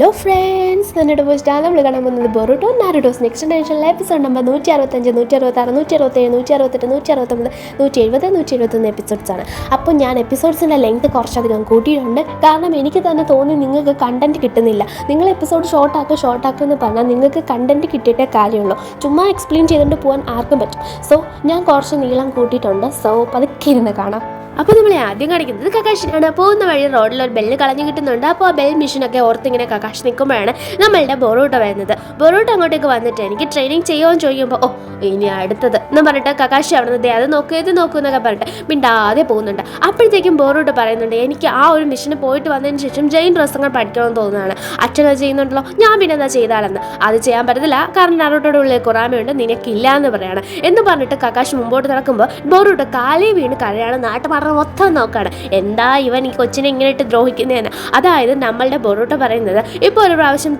Hello friends, എന്നിട്ട് പോസ്റ്റാണ് നമ്മൾ കാണാൻ പോകുന്നത് ബൊറൂട്ടോ നാരുട്ടോസ് നെക്സ്റ്റ് ജനറേഷനിലെ എപ്പിസോഡ് നമ്പർ 165, 166, 167, 168, 169, 170, 171 എപ്പിസോഡ്സാണ്. അപ്പോൾ ഞാൻ എപ്പിസോഡ്സിൻ്റെ ലെങ്ത് കുറച്ചധികം കൂട്ടിയിട്ടുണ്ട്. കാരണം എനിക്ക് തന്നെ തോന്നി നിങ്ങൾക്ക് കണ്ടൻറ്റ് കിട്ടുന്നില്ല. നിങ്ങൾ എപ്പിസോഡ് ഷോർട്ടാക്കുക എന്ന് പറഞ്ഞാൽ നിങ്ങൾക്ക് കണ്ടൻറ്റ് കിട്ടിയിട്ടേ കാര്യമുള്ളൂ. ചുമ്മാ എക്സ്പ്ലെയിൻ ചെയ്തുകൊണ്ട് പോകാൻ ആർക്കും പറ്റും. സോ ഞാൻ കുറച്ച് നീളം കൂട്ടിയിട്ടുണ്ട്. സോ പതുക്കെ ഇരുന്ന് കാണാം. അപ്പോൾ നമ്മളെ ആദ്യം കാണിക്കുന്നത് കക്കാഷിനാണ്. പോകുന്ന വഴി റോഡിൽ ഒരു ബെല്ല് കളഞ്ഞു കിട്ടുന്നുണ്ട്. അപ്പോൾ ആ ബെൽ മെഷീനൊക്കെ ഓർത്തിങ്ങനെ കക്കാഷ് നിൽക്കുമ്പോഴാണ് നമ്മളുടെ ബൊറൂട്ടോ വരുന്നത്. ബൊറൂട്ടോ അങ്ങോട്ടേക്ക് വന്നിട്ട് എനിക്ക് ട്രെയിനിങ് ചെയ്യുമെന്ന് ചോദിക്കുമ്പോൾ ഇനി അടുത്തത് എന്ന് പറഞ്ഞിട്ട് കക്കാഷി അവിടെ അത് നോക്കൂ എന്നൊക്കെ പറഞ്ഞിട്ട് മിണ്ടാതെ പോകുന്നുണ്ട്. അപ്പോഴത്തേക്കും ബൊറൂട്ടോ പറയുന്നുണ്ട്, എനിക്ക് ആ ഒരു മിഷന് പോയിട്ട് വന്നതിന് ശേഷം ജെയിൻ ഡ്രസ്സങ്ങൾ പഠിക്കണമെന്ന് തോന്നുന്നതാണ്. അച്ഛനത് ചെയ്യുന്നുണ്ടല്ലോ, ഞാൻ പിന്നെ എന്താ ചെയ്താലെന്ന്. അത് ചെയ്യാൻ പറ്റത്തില്ല, കാരണം നാരുട്ടോയുടെ ഉള്ളിൽ കുറാമയുണ്ട്, നിനക്കില്ല എന്ന് പറയാണ്. എന്ന് പറഞ്ഞിട്ട് കക്കാഷി മുമ്പോട്ട് നടക്കുമ്പോൾ ബൊറൂട്ടോ കാലേ വീണ് കരയാണ്. നാട്ടുമാർ മൊത്തം നോക്കാണ്, എന്താ ഇവൻ ഈ കൊച്ചിനെ ഇങ്ങനെ ഇട്ട് ദ്രോഹിക്കുന്നതെന്ന്. അതായത് നമ്മളുടെ ബൊറൂട്ടോ പറയുന്നത് ഇപ്പോൾ ഒരു പ്രാവശ്യം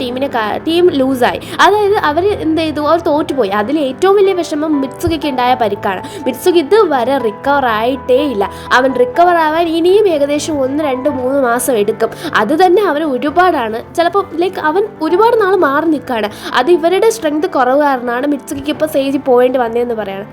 ടീം ലൂസായി, അതായത് അവർ എന്ത് ചെയ്തു, അവർ തോറ്റുപോയി. അതിൽ ഏറ്റവും വലിയ വിഷമം മിത്സുകിക്ക് ഉണ്ടായ പരിക്കാണ്. മിത്സുകി ഇതുവരെ റിക്കവർ ആയിട്ടേ ഇല്ല. അവൻ റിക്കവർ ആവാൻ ഇനിയും ഏകദേശം 1, 2, 3 മാസം എടുക്കും. അത് തന്നെ അവന് ഒരുപാടാണ്. ചിലപ്പോൾ അവൻ ഒരുപാട് നാൾ മാറി നിൽക്കുകയാണ്. അത് ഇവരുടെ സ്ട്രെങ്ത് കുറവ് കാരണമാണ് മിത്സുകിക്ക് ഇപ്പോൾ സ്റ്റേജിൽ പോകേണ്ടി വന്നതെന്ന് പറയണം.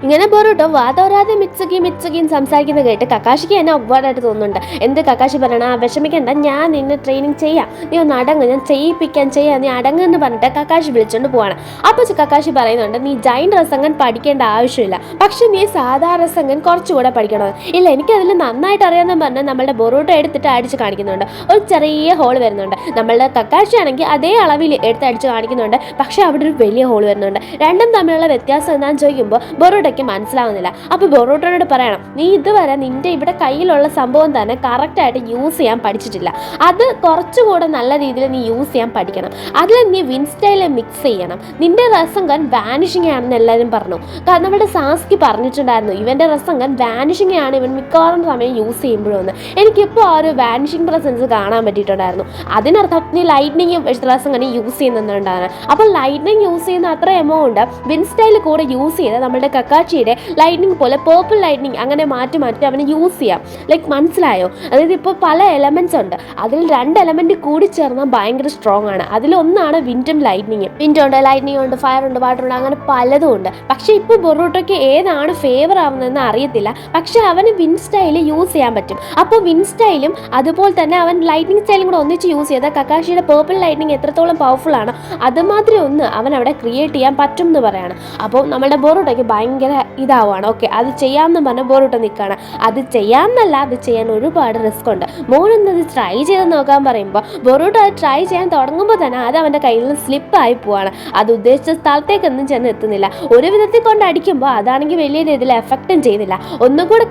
ഇങ്ങനെ ബൊറൂട്ടോ വാതോരാതെ മിത്സുകിയും സംസാരിക്കുന്നത് കേട്ട് കക്കാഷിക്ക് എന്നെ ഒബ്വാർഡായിട്ട് തോന്നുന്നുണ്ട്. എന്ത് കക്കാഷി പറയണം, വിഷമിക്കണ്ട, ഞാൻ നിന്നെ ട്രെയിനിങ് ചെയ്യാം, നീ ഒന്ന് അടങ്ങ്, ഞാൻ ചെയ്യാം, നീ അടങ്ങെന്ന് പറഞ്ഞിട്ട് കക്കാഷി വിളിച്ചുകൊണ്ട് പോവാണ്. അപ്പോൾ കക്കാഷി പറയുന്നുണ്ട്, നീ ജൈൻ റസംഗൻ പഠിക്കേണ്ട ആവശ്യമില്ല, പക്ഷെ നീ സാധാ റസംഗൻ കുറച്ചുകൂടെ പഠിക്കണം. ഇല്ല, എനിക്കതിൽ നന്നായിട്ട് അറിയാമെന്ന് പറഞ്ഞാൽ നമ്മളുടെ ബൊറൂട്ടോ എടുത്തിട്ട് അടിച്ച് കാണിക്കുന്നുണ്ട്. ഒരു ചെറിയ ഹോൾ വരുന്നുണ്ട്. നമ്മളുടെ കക്കാഷി ആണെങ്കിൽ അതേ അളവിൽ എടുത്ത് അടിച്ച് കാണിക്കുന്നുണ്ട്. പക്ഷെ അവിടെ ഒരു വലിയ ഹോൾ വരുന്നുണ്ട്. രണ്ടും തമ്മിലുള്ള വ്യത്യാസം എന്താണെന്ന് ചോദിക്കുമ്പോൾ ബൊറൂട്ടോ മനസ്സിലാവുന്നില്ല. അപ്പോൾ ബൊറൂട്ടോനോട് പറയണം, നീ ഇതുവരെ നിന്റെ ഇവിടെ കയ്യിലുള്ള സംഭവം തന്നെ കറക്റ്റായിട്ട് യൂസ് ചെയ്യാൻ പഠിച്ചിട്ടില്ല. അത് കുറച്ചുകൂടെ നല്ല രീതിയിൽ നീ യൂസ് ചെയ്യാൻ പഠിക്കണം. അതിൽ നീ വിൻസ്റ്റൈലെ മിക്സ് ചെയ്യണം. നിന്റെ റസംഗൻ വാനിഷിംഗ് ആണെന്ന് എല്ലാവരും പറഞ്ഞു. കാരണം നമ്മുടെ സാസ്കി പറഞ്ഞിട്ടുണ്ടായിരുന്നു, ഇവൻ്റെ റസംഗൻ വാനിഷിംഗ് ആണ്, ഇവൻ മിക്കവാറും സമയം യൂസ് ചെയ്യുമ്പോഴൊന്ന്. എനിക്കിപ്പോൾ ആ ഒരു വാനിഷിംഗ് പ്രസൻസ് കാണാൻ പറ്റിയിട്ടുണ്ടായിരുന്നു. അതിനർത്ഥം നീ ലൈറ്റ്നിങ്ങും റസംഗനെ യൂസ് ചെയ്യുന്നുണ്ടാണ്. അപ്പോൾ ലൈറ്റ്നിങ് യൂസ് ചെയ്യുന്ന അത്ര എമൗണ്ട് വിൻസ്റ്റൈൽ കൂടെ യൂസ് ചെയ്ത് നമ്മുടെ കക്കാച്ചിയുടെ ലൈറ്റ്നിങ് പോലെ പേർപ്പിൾ ലൈറ്റ്നിങ് അങ്ങനെ മാറ്റി അവന് യൂസ് ചെയ്യാം. മനസ്സിലായോ? അതായത് ഇപ്പോൾ പല എലമെൻറ്റ്സ് ഉണ്ട്, അതിൽ 2 എലമെൻറ്റ് കൂടി ചേർന്നാൽ ഭയങ്കര സ്ട്രോങ് ആണ്. അതിലൊന്നാണ് വിൻഡും ലൈറ്റ്നിങ്ങും. വിൻഡുണ്ട്, ലൈറ്റ്നിങ് ഉണ്ട്, ഫയർ ഉണ്ട്, വാട്ടർ ഉണ്ട്, അങ്ങനെ പലതും ഉണ്ട്. പക്ഷേ ഇപ്പോൾ ബൊറൂട്ടോയ്ക്ക് ഏതാണ് ഫേവർ ആവുന്നതെന്ന് അറിയത്തില്ല. പക്ഷേ അവന് വിൻ സ്റ്റൈൽ യൂസ് ചെയ്യാൻ പറ്റും. അപ്പോൾ വിൻ സ്റ്റൈലും അതുപോലെ തന്നെ അവൻ ലൈറ്റ്നിങ് സ്റ്റൈലും കൂടെ ഒന്നിച്ച് യൂസ് ചെയ്താൽ കക്കാഷിയുടെ പേർപ്പിൾ ലൈറ്റ്നിങ് എത്രത്തോളം പവർഫുൾ ആണ് അതുമാതിരി ഒന്ന് അവൻ അവിടെ ക്രിയേറ്റ് ചെയ്യാൻ പറ്റും എന്ന് പറയാണ്. അപ്പോൾ നമ്മുടെ ബൊറൂട്ടോയ്ക്ക് ഭയങ്കര ഇതാവുകയാണ്. ഓക്കെ, അത് ചെയ്യാമെന്ന് പറഞ്ഞാൽ ബൊറൂട്ടോ നിൽക്കുകയാണ്. അത് ചെയ്യാമെന്നല്ല, അത് ചെയ്യാൻ ഒരുപാട് റിസ്ക് ഉണ്ട്. മോനെന്നത് ട്രൈ ചെയ്ത് നോക്കാൻ പറയുമ്പോൾ ബൊറൂട്ടോ അത് ട്രൈ ചെയ്യാൻ തുടങ്ങുമ്പോൾ തന്നെ അത് അവൻ്റെ കയ്യിൽ നിന്ന് സ്ലിപ്പായി പോവാണ്. അത് ഉദ്ദേശിച്ച സ്ഥലത്തേക്കൊന്നും ചെന്ന് എത്തുന്നില്ല. ഒരു വിധത്തിൽ കൊണ്ട് അടിക്കുമ്പോൾ അതാണെങ്കിൽ വലിയ രീതിയിൽ എഫക്റ്റും ചെയ്യുന്നില്ല. ഒന്നുകൂടെ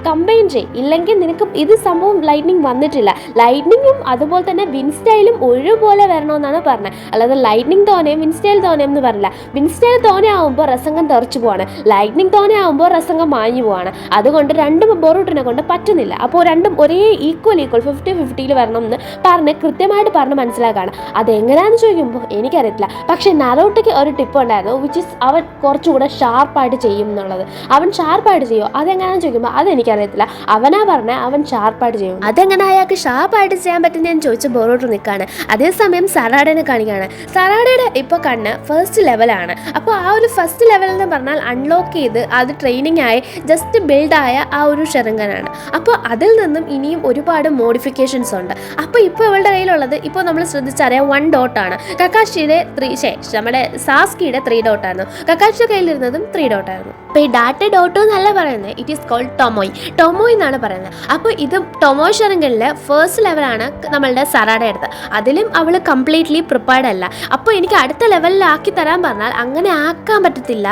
കമ്പൈൻ ഇല്ലെങ്കിൽ നിനക്ക് ഇത് സംഭവം ലൈറ്റ്നിങ് വന്നിട്ടില്ല. ലൈറ്റ്നിങ്ങും അതുപോലെ തന്നെ വിൻസ്റ്റൈലും ഒരുപോലെ വരണമെന്നാണ് പറഞ്ഞത്. അല്ലാതെ ലൈറ്റ്നിങ് തോനെയും വിൻസ്റ്റൈൽ തോനെയും എന്ന് പറഞ്ഞില്ല. വിൻസ്റ്റൈൽ തോനെ ആകുമ്പോൾ റസംഗം തെറിച്ചു പോവാണ്, ലൈറ്റ്നിങ് തോനെ ആകുമ്പോൾ റസംഗം മാഞ്ഞു പോവാണ്. അതുകൊണ്ട് രണ്ടും ബൊറൂട്ടോനെ കൊണ്ട് പറ്റുന്നില്ല. അപ്പോൾ രണ്ടും ഒരേ ഈക്വൽ 50-50 വരണം എന്ന് കൃത്യമായിട്ട് പറഞ്ഞ് മനസ്സിലാക്കാണ്. അതെങ്ങനെയാണെന്ന് ചോദിക്കുമ്പോൾ എനിക്കറിയത്തില്ല. പക്ഷേ നാരുട്ടോയ്ക്ക് ഒരു ടിപ്പ് ഉണ്ടായിരുന്നു, വിച്ച് ഇസ് അവൻ കുറച്ചുകൂടെ ഷാർപ്പായിട്ട് ചെയ്യും എന്നുള്ളത്. അവൻ ഷാർപ്പായിട്ട് ചെയ്യുമോ അതെങ്ങനെയാണെന്ന് ചോദിക്കുമ്പോൾ അതെനിക്കറിയത്തില്ല. അവനാ പറഞ്ഞാൽ അവൻ ഷാർപ്പായിട്ട് ചെയ്യും. അതെങ്ങനെ അയാൾക്ക് ഷാർപ്പായിട്ട് ചെയ്യാൻ പറ്റുന്നതെന്ന് ചോദിച്ച് ബൊറൂട്ടോ നിൽക്കുകയാണ്. അതേസമയം സറാഡേനെ കാണിക്കുകയാണ്. സറാഡയുടെ ഇപ്പോൾ കണ്ണ് ഫസ്റ്റ് ലെവലാണ്. അപ്പോൾ ആ ഒരു ഫസ്റ്റ് ലെവൽ എന്ന് പറഞ്ഞാൽ അൺലോക്ക് ചെയ്ത് അത് ട്രെയിനിങ് ആയി ജസ്റ്റ് ബിൽഡായ ആ ഒരു ഷെറിംഗനാണ്. അപ്പോൾ അതിൽ നിന്നും ഇനിയും ഒരുപാട് മോഡിഫിക്കേഷൻസ് ഉണ്ട്. അപ്പോൾ ഇപ്പോൾ ഇവളുടെ കയ്യിലുള്ളത് ഇപ്പോൾ നമ്മൾ ശ്രദ്ധിച്ചറിയാം 1 ഡോട്ടാണ്. കക്കാഷിയുടെ നമ്മുടെ സാസ്കിയുടെ 3 ഡോട്ടായിരുന്നു. കക്കാഷിയുടെ കയ്യിലിരുന്നതും 3 ഡോട്ടായിരുന്നു. അപ്പോൾ ഈ ഡാറ്റ ഡോട്ടോ എന്നല്ല പറയുന്നത്, ഇറ്റ് ഈസ് കോൾഡ് ടൊമോയ് എന്നാണ് പറയുന്നത്. അപ്പോൾ ഇത് ടൊമോയ് ഷെറിംഗനിലെ ഫസ്റ്റ് ലെവലാണ് നമ്മളുടെ സറാഡ എടുത്തത്. അതിലും അവൾ കംപ്ലീറ്റ്ലി പ്രിപ്പയർഡ് അല്ല. അപ്പോൾ എനിക്ക് അടുത്ത ലെവലിലാക്കി തരാൻ പറഞ്ഞാൽ അങ്ങനെ ആക്കാൻ പറ്റത്തില്ല.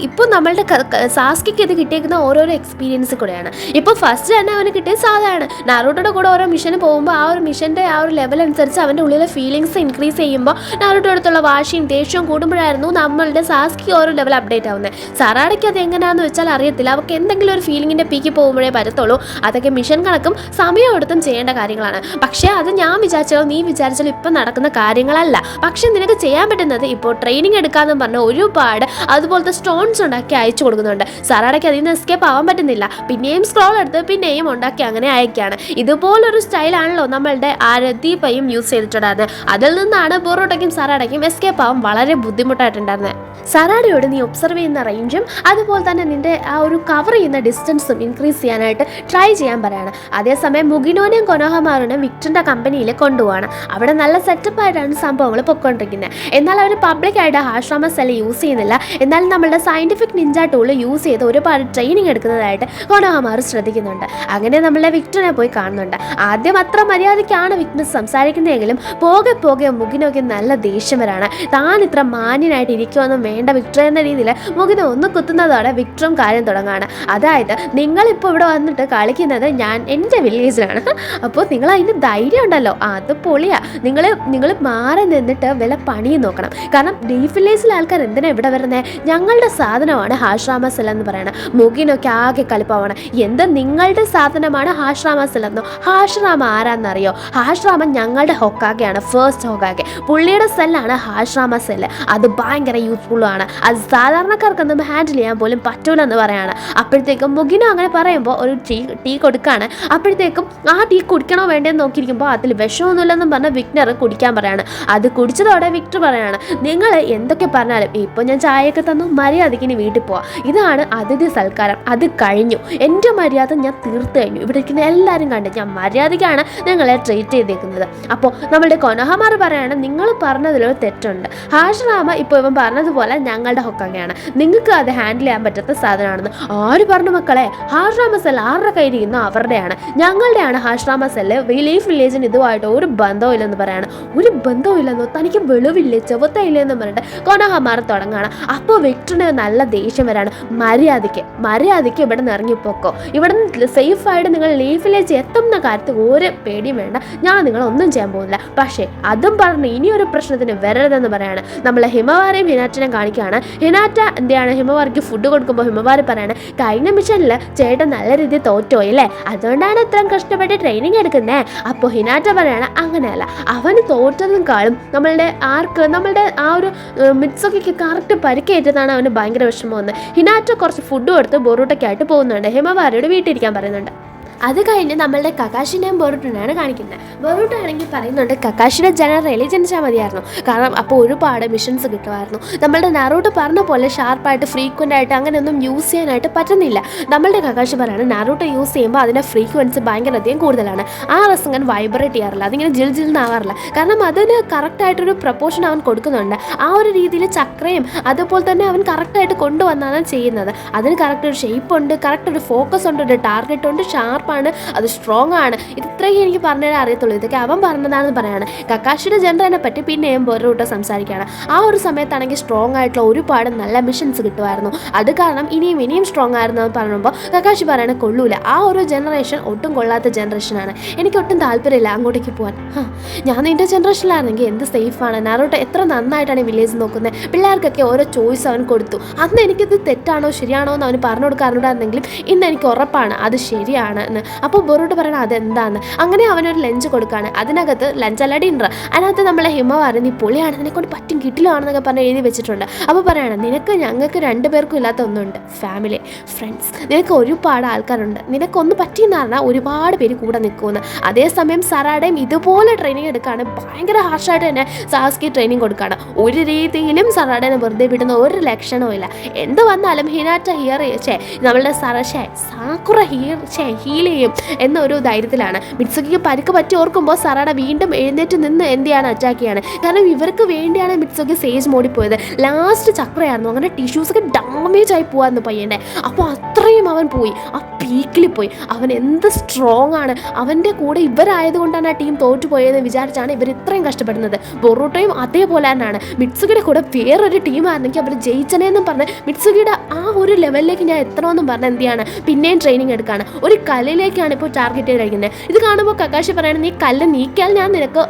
ഇപ്പോൾ നമ്മളുടെ സാസ്കിക്ക് ഇത് കിട്ടിയേക്കുന്ന ഓരോരോ എക്സ്പീരിയൻസ് കൂടെയാണ്. ഇപ്പോൾ ഫസ്റ്റ് തന്നെ അവന് കിട്ടിയത് സാധാരണ നാരുട്ടോയുടെ കൂടെ ഓരോ മിഷന് പോകുമ്പോൾ ആ ഒരു മിഷൻ്റെ ആ ഒരു ലെവൽ അനുസരിച്ച് അവൻ്റെ ഉള്ളിലെ ഫീലിങ്സ് ഇൻക്രീസ് ചെയ്യുമ്പോൾ നാരുട്ടോ അടുത്തുള്ള വാശിയും ദേഷ്യവും കൂടുമ്പോഴായിരുന്നു നമ്മളുടെ സാസ്കി ഓരോ ലെവൽ അപ്ഡേറ്റ് ആവുന്നത്. സറാഡയ്ക്ക് അത് എങ്ങനെയാണെന്ന് വെച്ചാൽ അറിയത്തില്ല. അവർക്ക് എന്തെങ്കിലും ഒരു ഫീലിങ്ങിൻ്റെ പീക്ക് പോകുമ്പോഴേ പറ്റത്തുള്ളൂ. അതൊക്കെ മിഷൻ കണക്കും സമയമെടുത്തും ചെയ്യേണ്ട കാര്യങ്ങളാണ്. പക്ഷേ അത് ഞാൻ വിചാരിച്ചാലോ നീ വിചാരിച്ചാലോ ഇപ്പം നടക്കുന്ന കാര്യങ്ങളല്ല. പക്ഷെ നിനക്ക് ചെയ്യാൻ പറ്റുന്നത് ഇപ്പോൾ ട്രെയിനിങ് എടുക്കാമെന്ന് പറഞ്ഞാൽ ഒരുപാട് അതുപോലത്തെ സ്റ്റോൺസ് സ്ക്രോൾസ് ഉണ്ടാക്കി അയച്ചു കൊടുക്കുന്നുണ്ട്. സറാടയ്ക്ക് അതിൽ നിന്ന് എസ്കേപ്പ് ആവാൻ പറ്റുന്നില്ല. പിന്നെയും സ്ക്രോൾ എടുത്ത് പിന്നെയും ഉണ്ടാക്കി അങ്ങനെ അയക്കുകയാണ്. ഇതുപോലൊരു സ്റ്റൈലാണല്ലോ നമ്മളുടെ ദീപയും യൂസ് ചെയ്തിട്ടുണ്ടായിരുന്നത്. അതിൽ നിന്നാണ് ബൊറൂട്ടയ്ക്കും സറാടയ്ക്കും എസ്കേപ്പ് ആവാൻ വളരെ ബുദ്ധിമുട്ടായിട്ടുണ്ടായിരുന്നത്. സറാടയോട് നീ ഒബ്സർവ് ചെയ്യുന്ന റേഞ്ചും അതുപോലെ തന്നെ നിന്റെ ആ ഒരു കവർ ചെയ്യുന്ന ഡിസ്റ്റൻസും ഇൻക്രീസ് ചെയ്യാനായിട്ട് ട്രൈ ചെയ്യാൻ പറയാണ്. അതേസമയം മുഗിനോനെയും കൊനോഹമാറിനെയും വിക്ടറിന്റെ കമ്പനിയിൽ കൊണ്ടുപോവാണ്. അവിടെ നല്ല സെറ്റപ്പായിട്ടാണ് സംഭവങ്ങൾ പൊയ്ക്കൊണ്ടിരിക്കുന്നത്. എന്നാൽ അവർ പബ്ലിക്കായിട്ട് ആശ്രമ സെൽ യൂസ് ചെയ്യുന്നില്ല. എന്നാൽ നമ്മളുടെ സയന്റിഫിക് നിഞ്ച ടൂൾ യൂസ് ചെയ്ത് ഒരുപാട് ട്രെയിനിങ് എടുക്കുന്നതായിട്ട് കൊനോഹമാർ ശ്രദ്ധിക്കുന്നുണ്ട്. അങ്ങനെ നമ്മളുടെ വിക്ടറിനെ പോയി കാണുന്നുണ്ട്. ആദ്യം അത്ര മര്യാദയ്ക്കാണ് വിക്ടർ സംസാരിക്കുന്നതെങ്കിലും പോകെ പോകെ മുഗിനോക്ക് നല്ല ദേഷ്യം വരാണ്. താൻ ഇത്ര മാന്യനായിട്ട് ഇരിക്കുമെന്നും വേണ്ട വിക്ടർ എന്ന രീതിയിൽ മുഗിനോ ഒന്ന് കുത്തുന്നതോടെ വിക്ടറും കാര്യം തുടങ്ങാണ്. അതായത് നിങ്ങളിപ്പോൾ ഇവിടെ വന്നിട്ട് കളിക്കുന്നത് ഞാൻ എൻ്റെ വില്ലേജിലാണ്, അപ്പോൾ നിങ്ങൾ അതിന് ധൈര്യം ഉണ്ടല്ലോ, അത് പൊളിയാ. നിങ്ങൾ മാറി നിന്നിട്ട് വല്ല പണിയും നോക്കണം. കാരണം ഡീപ് വില്ലേജിലെ ആൾക്കാർ എന്തിനാ ഇവിടെ വരുന്നത്? ഞങ്ങളുടെ സാധനമാണ് ഹാഷ്രാമ സെൽ എന്ന് പറയണം. മുഗിനൊക്കെ ആകെ കളിപ്പാവണം. എന്ത് നിങ്ങളുടെ സാധനമാണ് ഹാഷ്രാമ സെൽ എന്നോ? ഹാഷ്രാമ ആരാന്നറിയോ? ഹാഷ്രാമ ഞങ്ങളുടെ ഹൊക്കാഗെയാണ്, ഫസ്റ്റ് ഹൊക്കാഗെ. പുള്ളിയുടെ സെല്ലാണ് ഹാഷ്രാമ സെല്ല്. അത് ഭയങ്കര യൂസ്ഫുള്ളുമാണ്. അത് സാധാരണക്കാർക്കൊന്നും ഹാൻഡിൽ ചെയ്യാൻ പോലും പറ്റൂലെന്ന് പറയാണ്. അപ്പോഴത്തേക്കും മുഗിനോ അങ്ങനെ പറയുമ്പോൾ ഒരു ടീ കൊടുക്കുകയാണ്. അപ്പോഴത്തേക്കും ആ ടീ കുടിക്കണോ വേണ്ടതെന്ന് നോക്കിയിരിക്കുമ്പോൾ അതിൽ വിഷമൊന്നുമില്ലെന്നും പറഞ്ഞ് വിക്ടർ കുടിക്കാൻ പറയാണ്. അത് കുടിച്ചതോടെ വിക്ടർ പറയാണ്, നിങ്ങൾ എന്തൊക്കെ പറഞ്ഞാലും ഇപ്പോൾ ഞാൻ ചായയൊക്കെ തന്നു, മര്യാദയ്ക്ക് ഇനി വീട്ടിൽ പോവാം. ഇതാണ് അതിഥി സൽക്കാരം, അത് കഴിഞ്ഞു. എൻ്റെ മര്യാദ ഞാൻ തീർത്ത് കഴിഞ്ഞു. ഇവിടെ ഇരിക്കുന്ന എല്ലാവരും കണ്ട് ഞാൻ മര്യാദയ്ക്കാണ് നിങ്ങളെ ട്രീറ്റ് ചെയ്തേക്കുന്നത്. അപ്പോൾ നമ്മളുടെ കൊനോഹമാർ പറയാണ്, നിങ്ങൾ പറഞ്ഞതിലൊരു തെറ്റുണ്ട്. ഹാഷ്രാമ ഇപ്പോൾ ഇവൻ പറഞ്ഞതുപോലെ ഞങ്ങളുടെ ഹൊക്കാഗെയാണ്, നിങ്ങൾക്ക് അത് ഹാൻഡിൽ ചെയ്യാൻ പറ്റാത്ത സാധനമാണെന്ന്. ആര് പറഞ്ഞു മക്കളെ? ഹാഷ്രാമ സെൽ ആരുടെ കയ്യിരിക്കുന്നു അവരുടെയാണ്, ഞങ്ങളുടെയാണ് ഹാഷ്രാമ സെല്ല്. ലീഫ് വില്ലേജിന് ഇതുമായിട്ട് ഒരു ബന്ധവും ഇല്ലെന്ന് പറയാണ്. ഒരു ബന്ധവും ഇല്ലെന്നോ? തനിക്ക് വെളിവില്ലേ, ചെവത്തയില്ലെന്ന് പറഞ്ഞിട്ട് കൊനോഹമാർ തുടങ്ങുകയാണ്. അപ്പോൾ വിക്ടറിന് നല്ല ദേഷ്യം വരാണ്. മര്യാദയ്ക്ക് ഇവിടെ നിന്ന് ഇറങ്ങിപ്പോക്കോ. ഇവിടെ നിന്ന് സേഫായിട്ട് നിങ്ങൾ ലീഫ് വില്ലേജ് എത്തുന്ന കാര്യത്തിൽ ഒരു പേടിയും വേണ്ട. ഞാൻ നിങ്ങളൊന്നും ചെയ്യാൻ പോകുന്നില്ല. പക്ഷേ അതും പറഞ്ഞ് ഇനിയൊരു പ്രശ്നത്തിന് വരരുതെന്ന് പറയാണ്. നമ്മളെ ഹിമവാരയും ഹിനാറ്റിനെയും കാണിക്കുകയാണ്. ഹിനാറ്റ എന്തെയാണ് ഹിമവാർക്ക് ഫുഡ് കൊടുക്കുമ്പോൾ ഹിമവാരി പറയാണ്, കഴിഞ്ഞ മിഷനിൽ ചേട്ടൻ നല്ല രീതിയിൽ തോറ്റോയില്ലേ, അതുകൊണ്ടാണ് ഇത്രയും കഷ്ടപ്പെട്ട് ട്രെയിനിങ് എടുക്കുന്നത്. അപ്പോൾ ഹിനാറ്റ പറയാണ്, അങ്ങനെയല്ല, അവന് തോറ്റതിനേക്കാളും നമ്മളുടെ ആ ഒരു മിത്സുകിക്ക് കറക്റ്റ് പരിക്കേറ്റതാണ് അവന് ഭയങ്കര വിഷമമെന്ന്. ഹിനാറ്റ കുറച്ച് ഫുഡ് കൊടുത്ത് ബൊറൂട്ടയ്ക്കായിട്ട് പോകുന്നുണ്ട്. ഹിമവാരിയോട് വീട്ടിലിരിക്കാൻ പറയുന്നുണ്ട്. അത് കഴിഞ്ഞ് നമ്മളുടെ കക്കാഷിനെയും ബൊറൂട്ടനെയാണ് കാണിക്കുന്നത്. ബൊറൂട്ട ആണെങ്കിൽ പറയുന്നുണ്ട് കക്കാഷിയുടെ ജനറലി ജനിച്ചാൽ മതിയായിരുന്നു, കാരണം അപ്പോൾ ഒരുപാട് മിഷൻസ് കിട്ടുമായിരുന്നു. നമ്മളുടെ നറൂട്ടോ പറഞ്ഞ പോലെ ഷാർപ്പായിട്ട് ഫ്രീക്വൻ്റ് ആയിട്ട് അങ്ങനെയൊന്നും യൂസ് ചെയ്യാനായിട്ട് പറ്റുന്നില്ല. നമ്മളുടെ കക്കാഷി പറയാണ്, നറൂട്ടോ യൂസ് ചെയ്യുമ്പോൾ അതിൻ്റെ ഫ്രീക്വൻസി ഭയങ്കര അധികം കൂടുതലാണ്. ആ റസങ്ങൻ വൈബ്രേറ്റ് ചെയ്യാറില്ല, അതിങ്ങനെ ജിൽജിൽന്നാവാറില്ല. കാരണം അതിന് കറക്റ്റായിട്ടൊരു പ്രപ്പോർഷൻ അവൻ കൊടുക്കുന്നുണ്ട്. ആ ഒരു രീതിയിൽ ചക്രയും അതുപോലെ തന്നെ അവൻ കറക്റ്റായിട്ട് കൊണ്ടുവന്നാണ് ചെയ്യുന്നത്. അതിന് കറക്റ്റ് ഒരു ഷേപ്പ് ഉണ്ട്, കറക്റ്റ് ഒരു ഫോക്കസ് ഉണ്ട്, ഒരു ടാർഗറ്റ് ഉണ്ട്, ഷാർപ്പ് ആണ്, അത് സ്ട്രോങ് ആണ്. ഇത്രയും എനിക്ക് പറഞ്ഞാലേ അറിയത്തുള്ളൂ. ഇതൊക്കെ അവൻ പറഞ്ഞതാണെന്ന് പറയാണ്. കക്കാഷിയുടെ ജനറലിനെ പറ്റി പിന്നെയും ബൊറൂട്ടോ സംസാരിക്കുകയാണ്. ആ ഒരു സമയത്താണെങ്കിൽ സ്ട്രോങ് ആയിട്ടുള്ള ഒരുപാട് നല്ല മിഷൻസ് കിട്ടുമായിരുന്നു. അത് കാരണം ഇനിയും സ്ട്രോങ് ആയിരുന്നു എന്ന് പറയുമ്പോൾ കക്കാഷി പറയണ കൊള്ളൂല, ആ ഒരു ജനറേഷൻ ഒട്ടും കൊള്ളാത്ത ജനറേഷനാണ്, എനിക്ക് ഒട്ടും താല്പര്യമില്ല അങ്ങോട്ടേക്ക് പോകാൻ. ഞാൻ നിന്റെ ജനറേഷനിലാണെങ്കിൽ എന്ത് സേഫാണ്. നറൂട്ടോ എത്ര നന്നായിട്ടാണ് ഈ വില്ലേജ് നോക്കുന്നത്. പിള്ളേർക്കൊക്കെ ഓരോ ചോയ്സ് അവൻ കൊടുത്തു. അന്ന് എനിക്കിത് തെറ്റാണോ ശരിയാണോ എന്ന് അവന് പറഞ്ഞു കൊടുക്കാറുണ്ടായിരുന്നെങ്കിലും ഇന്ന് എനിക്ക് ഉറപ്പാണ് അത് ശരിയാണ് എന്ന്. അപ്പോൾ ബൊറൂട്ടോ പറയണം അതെന്താന്ന്. അങ്ങനെ അവനൊരു ലഞ്ച് കൊടുക്കുകയാണ്. അതിനകത്ത് ലഞ്ചല്ല ഡിന്നർ. അതിനകത്ത് നമ്മളെ ഹിമവാരൻ നീ പൊളിയാണ്, നിന്നെക്കൊണ്ട് പറ്റും കിട്ടിലാണെന്നൊക്കെ പറഞ്ഞ് എഴുതി വെച്ചിട്ടുണ്ട്. അപ്പോൾ പറയണം, ഞങ്ങൾക്ക് രണ്ടുപേർക്കും ഇല്ലാത്ത ഒന്നുണ്ട്, ഫാമിലി, ഫ്രണ്ട്സ്. നിനക്ക് ഒരുപാട് ആൾക്കാരുണ്ട്, നിനക്കൊന്ന് പറ്റിയെന്ന് പറഞ്ഞാൽ ഒരുപാട് പേര് കൂടെ നിൽക്കുമെന്ന്. അതേസമയം സറാടയും ഇതുപോലെ ട്രെയിനിങ് എടുക്കുകയാണ്. ഭയങ്കര ഹാർഷായിട്ട് തന്നെ സാസ്കി ട്രെയിനിങ് കൊടുക്കുകയാണ്. ഒരു രീതിയിലും സറാടനെ വെറുതെ വിടുന്ന ഒരു ലക്ഷണവും ഇല്ല. എന്ത് വന്നാലും ഹിനാറ്റ നമ്മളുടെ സാക്കുറ ഹീൽ ചെയ്യും എന്നൊരു ധൈര്യത്തിലാണ്. മിത്സുകിക്ക് പരിക്ക് പറ്റി ഓർക്കുമ്പോൾ സറാട വീണ്ടും എഴുന്നേറ്റ് നിന്ന് എന്തിയാണ് അറ്റാക്ക് ചെയ്യാണ്. കാരണം ഇവർക്ക് വേണ്ടിയാണ് മിത്സുകി സേജ് മോഡിപ്പോയത്. ലാസ്റ്റ് ചക്രയായിരുന്നു. അങ്ങനെ ടിഷ്യൂസൊക്കെ ഡാമേജ് ആയി പോവായിരുന്നു പയ്യനെ. അപ്പോൾ അത്രയും അവൻ പോയി, ആ പീക്കിൽ പോയി. അവൻ എന്ത് സ്ട്രോങ് ആണ്. അവൻ്റെ കൂടെ ഇവരായതുകൊണ്ടാണ് ആ ടീം തോറ്റുപോയതെന്ന് വിചാരിച്ചാണ് ഇവർ ഇത്രയും കഷ്ടപ്പെടുന്നത്. ബൊറൂട്ടോയും അതേപോലെ തന്നെയാണ്. മിത്സുകിയുടെ കൂടെ വേറൊരു ടീമായിരുന്നെങ്കിൽ അവർ ജയിച്ചനെന്നും പറഞ്ഞ് മിത്സുകിയുടെ ആ ഒരു ലെവലിലേക്ക് ഞാൻ എത്തണമെന്നും പറഞ്ഞ് എന്തിയാണ് പിന്നെയും ട്രെയിനിങ് എടുക്കുകയാണ്. ഒരു കലി തലയിലേക്കാണ് ഇപ്പോൾ ടാർഗറ്റ് ചെയ്ത് കഴിക്കുന്നത്. ഇത് കാണുമ്പോൾ കക്കാഷി പറയണം, നീ കല്ല് നീക്കിയാൽ ഞാൻ നിനക്ക്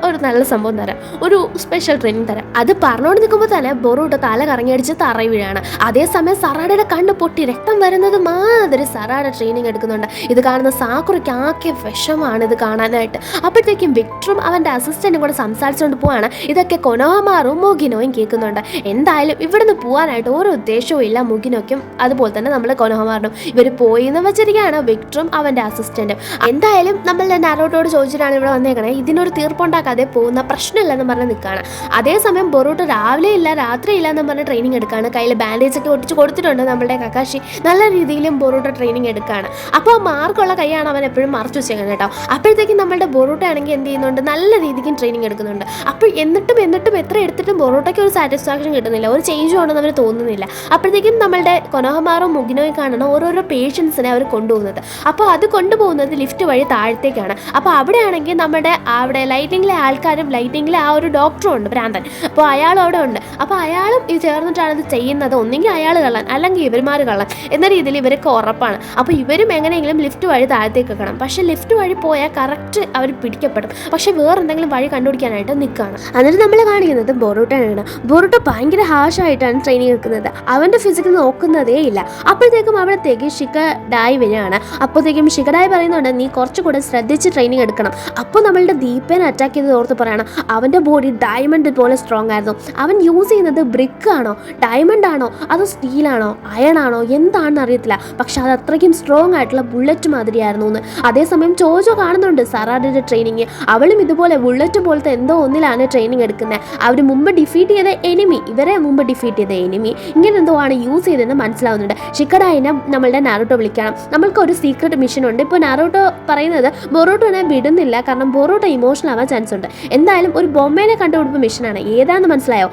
ഒരു നല്ല സംഭവം തരാം, ഒരു സ്പെഷ്യൽ ട്രെയിനിങ് തരാം. അത് പറഞ്ഞുകൊണ്ട് നിൽക്കുമ്പോൾ തന്നെ ബൊറൂട്ടോ തല കറങ്ങിയടിച്ച് തറയിൽ വീഴാണ്. അതേസമയം സറാഡയുടെ കണ്ണ് പൊട്ടി രക്തം വരുന്നത് മാതിരി സറാഡ ട്രെയിനിങ് എടുക്കുന്നുണ്ട്. ഇത് കാണുന്ന സാക്കുറയ്ക്ക് ആകെ വിഷമാണ് ഇത് കാണാനായിട്ട്. അപ്പോഴത്തേക്കും വിക്ടറും അവൻ്റെ അസിസ്റ്റൻറ്റും കൂടെ സംസാരിച്ചുകൊണ്ട് പോവാണ്. ഇതൊക്കെ കൊനോഹമാറും മുഗിനോയും കേൾക്കുന്നുണ്ട്. എന്തായാലും ഇവിടുന്ന് പോകാനായിട്ട് ഒരു ഉദ്ദേശവും ഇല്ല മുഗിനോയ്ക്കും അതുപോലെ തന്നെ നമ്മൾ കൊനോഹമാറിനും. ഇവർ പോയി എന്ന് വെച്ചിരിക്കുകയാണ് വിക്ടറും അവൻ്റെ അസിസ്റ്റൻറ്റും. എന്തായാലും നമ്മളുടെ നാരോട്ടോട് ചോദിച്ചിട്ടാണ് ഇവിടെ വന്നേക്കണേ. ഇതിനൊരു തീർപ്പുണ്ടാക്കാതെ പോകുന്ന പ്രശ്നമില്ലെന്ന് പറഞ്ഞ് നിൽക്കുകയാണ്. അതേസമയം ബൊറൂട്ടോ രാവിലെ ഇല്ല രാത്രി ഇല്ല എന്ന് പറഞ്ഞ് ട്രെയിനിങ് എടുക്കുകയാണ്. കയ്യിൽ ബാൻഡേജ് ഒക്കെ ഒട്ടിച്ച് കൊടുത്തിട്ടുണ്ട് നമ്മളുടെ കക്കാഷി. നല്ല രീതിയിലും ബൊറൂട്ടോ ട്രെയിനിങ് എടുക്കുകയാണ്. അപ്പോൾ മാർക്കുള്ള കൈയാണ് അവൻ എപ്പോഴും മറച്ചു വെച്ചേക്കുന്നത് കേട്ടോ. അപ്പോഴത്തേക്കും നമ്മളുടെ ബൊറൂട്ടോ ആണെങ്കിൽ എന്ത് ചെയ്യുന്നുണ്ട്, നല്ല രീതിക്കും ട്രെയിനിങ് എടുക്കുന്നുണ്ട്. അപ്പോൾ എന്നിട്ടും എത്ര എടുത്തിട്ടും ബൊറൂട്ടോയ്ക്ക് ഒരു സാറ്റിസ്ഫാക്ഷൻ കിട്ടുന്നില്ല, ഒരു ചേഞ്ച് ഉണ്ടെന്ന് അവർ തോന്നുന്നില്ല. അപ്പോഴത്തേക്കും നമ്മളുടെ കൊനോഹമാറും മുഗിനോയും കാണുന്ന ഓരോരോ പേഷ്യൻസിനെ അവർ കൊണ്ടുപോകുന്നത്. അപ്പോൾ അത് കൊണ്ടുപോകുന്നത് ലിഫ്റ്റ് വഴി താഴത്തേക്കാണ്. അപ്പോൾ അവിടെയാണെങ്കിൽ നമ്മുടെ അവിടെ ലൈറ്റിങ്ങിലെ ആൾക്കാരും ലൈറ്റിങ്ങിലെ ആ ഒരു ഡോക്ടറും ഉണ്ട്, ഭ്രാന്തൻ. അപ്പോൾ അയാളും അവിടെ ഉണ്ട്. അപ്പോൾ അയാളും ഇത് ചേർന്നിട്ടാണ് ഇത് ചെയ്യുന്നത്. ഒന്നെങ്കിൽ അയാൾ കള്ളൻ അല്ലെങ്കിൽ ഇവന്മാർ കള്ളൻ എന്ന രീതിയിൽ ഇവരൊക്കെ ഉറപ്പാണ്. അപ്പോൾ ഇവരും എങ്ങനെയെങ്കിലും ലിഫ്റ്റ് വഴി താഴത്തേക്ക് വെക്കണം. പക്ഷേ ലിഫ്റ്റ് വഴി പോയാൽ കറക്റ്റ് അവർ പിടിക്കപ്പെടും. പക്ഷേ വേറെ എന്തെങ്കിലും വഴി കണ്ടുപിടിക്കാനായിട്ട് നിൽക്കുകയാണ്. എന്നിട്ട് നമ്മൾ കാണിക്കുന്നത് ബൊറൂട്ടോയാണ്. ബൊറൂട്ടോ ഭയങ്കര ഹാഷായിട്ടാണ് ട്രെയിനിങ് എടുക്കുന്നത്. അവൻ്റെ ഫിസിക്സ് നോക്കുന്നതേ ഇല്ല. അപ്പോഴത്തേക്കും അവിടത്തേക്ക് ഷിക്കഡായി വരികയാണ്. അപ്പോഴത്തേക്കും ഷിക്കഡായി പറയുന്നുണ്ട്, നീ കുറച്ചുകൂടെ ശ്രദ്ധിച്ച് ട്രെയിനിങ് എടുക്കണം. അപ്പോൾ നമ്മളുടെ ദീപേനെ അറ്റാക്ക് ചെയ്ത് ഓർത്ത് പറയണം, അവൻ്റെ ബോഡി ഡയമണ്ട് പോലെ സ്ട്രോങ് ആയിരുന്നു. അവൻ യൂസ് ചെയ്യുന്നത് ബ്രിക്ക് ആണോ ഡയമണ്ട് ആണോ അതോ സ്റ്റീലാണോ അയൺ ആണോ എന്താണെന്ന് അറിയത്തില്ല, പക്ഷെ അത് അത്രയ്ക്കും സ്ട്രോങ് ആയിട്ടുള്ള ബുള്ളറ്റ് മാതിരിയായിരുന്നു എന്ന്. അതേസമയം ചോജോ കാണുന്നുണ്ട് സറാഡയുടെ ട്രെയിനിങ്. അവളും ഇതുപോലെ ബുള്ളറ്റ് പോലത്തെ എന്തോ ഒന്നിലാണ് ട്രെയിനിങ് എടുക്കുന്നത്. അവർ മുമ്പ് ഡിഫീറ്റ് ചെയ്ത എനിമി, ഇവരെ മുമ്പ് ഡിഫീറ്റ് ചെയ്ത എനിമി ഇങ്ങനെ എന്തോ ആണ് യൂസ് ചെയ്തതെന്ന് മനസ്സിലാവുന്നുണ്ട്. ഷിക്കഡായിനെ നമ്മളുടെ നാരുട്ടോ വിളിക്കണം, നമ്മൾക്ക് ഒരു സീക്രട്ട് മിഷൻ ഉണ്ട്. ഇപ്പോൾ നാരുട്ടോ പറയുന്നത് ബൊറൂട്ടോനെ വിടുന്നില്ല, കാരണം ബൊറൂട്ടോ ഇമോഷണൽ ആവാൻ ചാൻസ് ഉണ്ട്. എന്തായാലും ഒരു ബൊമ്മേനെ കണ്ടുപിടിപ്പ് മിഷനാണ്. ഏതാണെന്ന് മനസ്സിലായോ?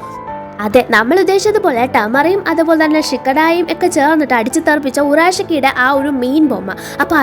അതെ, നമ്മൾ ഉദ്ദേശിച്ചതുപോലെ ടമറയും അതുപോലെ തന്നെ ഷിക്കഡായും ഒക്കെ ചേർന്നിട്ട് അടിച്ചു തെറിപ്പിച്ച ഉറാഷിക്കിയുടെ ആ ഒരു മെയിൻ ബൊമ്മ. അപ്പോൾ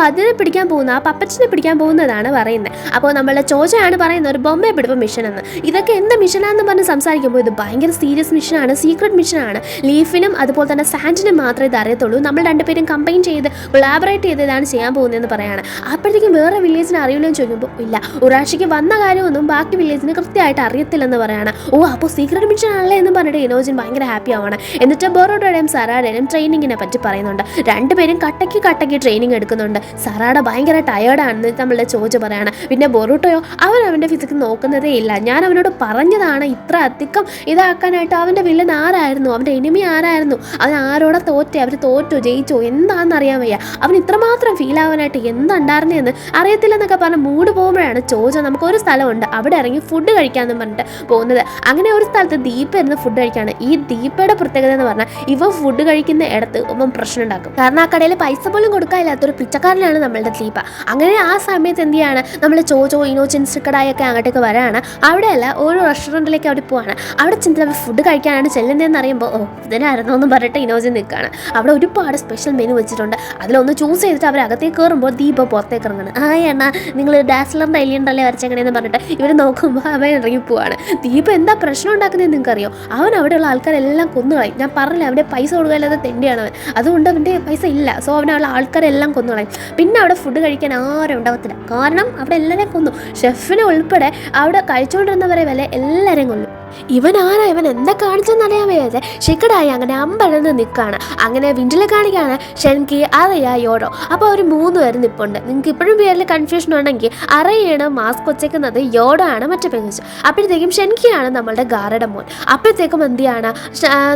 അതിനെ പിടിക്കാൻ പോകുന്ന ആ പപ്പറ്റിനെ പിടിക്കാൻ പോകുന്നതാണ് പറയുന്നത്. അപ്പോൾ നമ്മളുടെ ചോജയാണ് പറയുന്നത് ഒരു ബൊമ്മയെ പിടിപ്പ് മിഷൻ എന്ന്. ഇതൊക്കെ എന്ത് മിഷനാണെന്ന് പറഞ്ഞ് സംസാരിക്കുമ്പോൾ ഇത് ഭയങ്കര സീരിയസ് മിഷനാണ്, സീക്രട്ട് മിഷനാണ്. ലീഫിനും അതുപോലെ തന്നെ സാൻഡിനും മാത്രമേ ഇത് അറിയത്തുള്ളൂ. നമ്മൾ രണ്ടുപേരും കമ്പൈൻ ചെയ്ത് കൊളാബറേറ്റ് ചെയ്ത് ഇതാണ് ചെയ്യാൻ പോകുന്നതെന്ന് പറയാണ്. അപ്പോഴത്തേക്കും വേറെ വില്ലേജിന് അറിയില്ലെന്ന് ചോദിക്കുമ്പോൾ ഇല്ല, ഉറാഷിക്ക് വന്ന കാര്യമൊന്നും ബാക്കി വില്ലേജിന് കൃത്യമായിട്ട് അറിയത്തില്ലെന്ന് പറയാണ്. ഓ, അപ്പോൾ സീക്രട്ട് മിഷനാണല്ലേ എന്ന് പറഞ്ഞിട്ട് ഇനോജിൻ ഭയങ്കര ഹാപ്പി ആവാണ്. എന്നിട്ട് ബൊറൂട്ടോയുടെയും സറാഡയുടെയും ട്രെയിനിങ്ങിനെ പറ്റി പറയുന്നുണ്ട്. രണ്ടുപേരും കട്ടയ്ക്ക് ട്രെയിനിങ് എടുക്കുന്നുണ്ട്. സറാഡ ഭയങ്കര ടയേർഡാണെന്ന് നമ്മളുടെ ചോദിച്ച് പറയാണ്. പിന്നെ ബൊറൂട്ടോയോ അവൻ്റെ ഫിസിക്സ് നോക്കുന്നതേ ഇല്ല. ഞാൻ അവനോട് പറഞ്ഞതാണ് ഇത്ര അധികം ഇതാക്കാനായിട്ട്. അവൻ്റെ വില്ലൻ ആരായിരുന്നു, അവൻ്റെ എനിമി ആരായിരുന്നു, അവൻ ആരോടെ അവർ തോറ്റോ ജയിച്ചോ എന്താണെന്ന് അറിയാൻ വയ്യ. അവൻ ഇത്രമാത്രം ഫീൽ ആവാനായിട്ട് എന്തുണ്ടായിരുന്നെന്ന് അറിയത്തില്ലെന്നൊക്കെ പറഞ്ഞ് മൂഡ് പോകുമ്പോഴാണ് ചോദിച്ചോ നമുക്കൊരു സ്ഥലമുണ്ട് അവിടെ ഇറങ്ങി ഫുഡ് കഴിക്കാമെന്ന് പറഞ്ഞിട്ട് പോകുന്നത്. അങ്ങനെ ഒരു സ്ഥലത്ത് ദീപ ഇരുന്ന് ഫുഡ് കഴിക്കുകയാണ്. ഈ ദീപയുടെ പ്രത്യേകത എന്ന് പറഞ്ഞാൽ ഇവ ഫുഡ് കഴിക്കുന്ന ഇടത്ത് ഒന്നും പ്രശ്നം ഉണ്ടാക്കും. കാരണം ആ കടയിൽ പൈസ പോലും കൊടുക്കാനില്ലാത്തൊരു പിച്ചക്കാരനാണ് നമ്മളുടെ ദീപ. അങ്ങനെ ആ സമയത്ത് എന്ത് ചെയ്യാണ്, നമ്മൾ ചോജോ ഇനോജിൻ ഷിക്കഡായൊക്കെ അങ്ങോട്ടേക്ക് വരാണ്. അവിടെയല്ല ഒരു റെസ്റ്റോറൻറ്റിലേക്ക് അവിടെ പോവാണ്. അവിടെ ചെന്നിട്ട് അവർ ഫുഡ് കഴിക്കാനാണ് ചെല്ലുന്നതെന്ന് അറിയുമ്പോൾ ഓ ഇതിനായിരുന്നു എന്ന് പറഞ്ഞിട്ട് ഇനോജിൻ നിൽക്കുകയാണ്. അവിടെ ഒരുപാട് സ്പെഷ്യൽ മെനു വെച്ചിട്ടുണ്ട്. അതിലൊന്ന് ചൂസ് ചെയ്തിട്ട് അവർ അകത്തേക്ക് കയറുമ്പോൾ ദീപ പുറത്തേക്ക് ഇറങ്ങുന്നത്. ആ എണ്ണ നിങ്ങൾ ഡാസ്ലറിൻ്റെ എലിയുണ്ടല്ലേ വരച്ചെങ്ങനെയെന്ന് പറഞ്ഞിട്ട് ഇവർ നോക്കുമ്പോൾ അവൻ ഇറങ്ങി പോവാണ്. ദീപ എന്താ പ്രശ്നം ഉണ്ടാക്കുന്നത് നിങ്ങൾക്കറിയോ? അവൻ അവിടെയുള്ള ആൾക്കാരെല്ലാം കൊന്നുകളയും. ഞാൻ പറഞ്ഞില്ല അവിടെ പൈസ കൊടുക്കാതെ തെണ്ടിയാണ് അവൻ. അതുകൊണ്ട് അവൻ്റെ പൈസ ഇല്ല. സോ അവനുള്ള ആൾക്കാരെല്ലാം കൊന്നുകളയും. പിന്നെ അവിടെ ഫുഡ് കഴിക്കാൻ ആരും ഉണ്ടാവത്തില്ല. കാരണം അവിടെ എല്ലാവരെയും കൊന്നു. ഷെഫിനെ ഉൾപ്പെടെ അവിടെ കഴിച്ചുകൊണ്ടിരുന്നവരെ വരെ എല്ലാവരെയും കൊല്ലും. ഇവൻ എന്താ കാണിച്ചെന്നറിയാൻ വയ്യാതെ ഷിക്കഡായി അങ്ങനെ അമ്പഴന്ന് നിൽക്കുകയാണ്. അങ്ങനെ വിൻഡിൽ കാണിക്കുകയാണ് ഷെൻകി, അറയ, യോഡോ. അപ്പോൾ അവർ 3 പേര് നിൽപ്പുണ്ട്. നിങ്ങൾക്ക് ഇപ്പോഴും പേരിൽ കൺഫ്യൂഷൻ ഉണ്ടെങ്കിൽ അറയാണ് മാസ്ക് വെച്ചേക്കുന്നത്, യോഡോ ആണ് മറ്റേ പെങ്കുച്ച്. അപ്പോഴത്തേക്കും ഷെൻകിയാണ് നമ്മളുടെ ഗാരയുടെ മോൻ. അപ്പോഴത്തേക്കും എന്ത് ചെയ്യാണ്,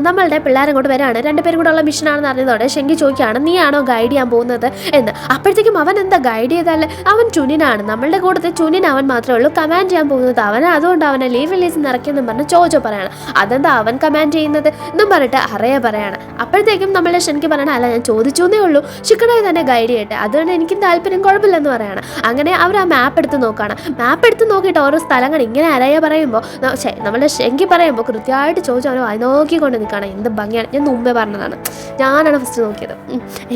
നമ്മളുടെ പിള്ളേരും കൂടെ വരാണ്. 2 പേരും കൂടെ ഉള്ള മിഷനാണെന്ന് അറിഞ്ഞതോടെ ഷെൻകി ചോദിക്കുകയാണ് നീയാണോ ഗൈഡ് ചെയ്യാൻ പോകുന്നത് എന്ന്. അപ്പോഴത്തേക്കും അവൻ എന്താ ഗൈഡ് ചെയ്താൽ അവൻ ചുനിനാണ്. നമ്മളുടെ കൂട്ടത്തിൽ ചുനിൻ അവൻ മാത്രമേ ഉള്ളൂ കമാൻഡ് ചെയ്യാൻ പോകുന്നത്. അതുകൊണ്ട് അവനെ ലീവ് റിലീസ് നിറയ്ക്കുമെന്ന് പറഞ്ഞ് ചോജോ പറയാണ്. അതെന്താ അവൻ കമാൻഡ് ചെയ്യുന്നത് എന്നും പറഞ്ഞിട്ട് അറയ പറയാണ്. അപ്പോഴത്തേക്കും നമ്മളെ ഷെൻകി പറയണം അല്ല ഞാൻ ചോദിച്ചേ ഉള്ളൂ, ഷിക്കഡായി തന്നെ ഗൈഡ് ചെയ്യട്ടെ, അതുകൊണ്ട് എനിക്കും താല്പര്യം കുഴപ്പമില്ലെന്ന് പറയാണ്. അങ്ങനെ അവർ ആ മാപ്പ് എടുത്ത് നോക്കുകയാണ്. മാപ്പ് എടുത്ത് നോക്കിയിട്ട് ഓരോ സ്ഥലങ്ങൾ ഇങ്ങനെ അറയ പറയുമ്പോൾ നമ്മളെ ഷെൻകി പറയുമ്പോൾ കൃത്യമായിട്ട് ചോദിച്ചു അവനെ വായി നോക്കിക്കൊണ്ട് നിൽക്കുകയാണ്. എന്ത് ഭംഗിയാണ്, ഞാൻ മുമ്പേ പറഞ്ഞതാണ്, ഞാനാണ് ഫസ്റ്റ് നോക്കിയത്.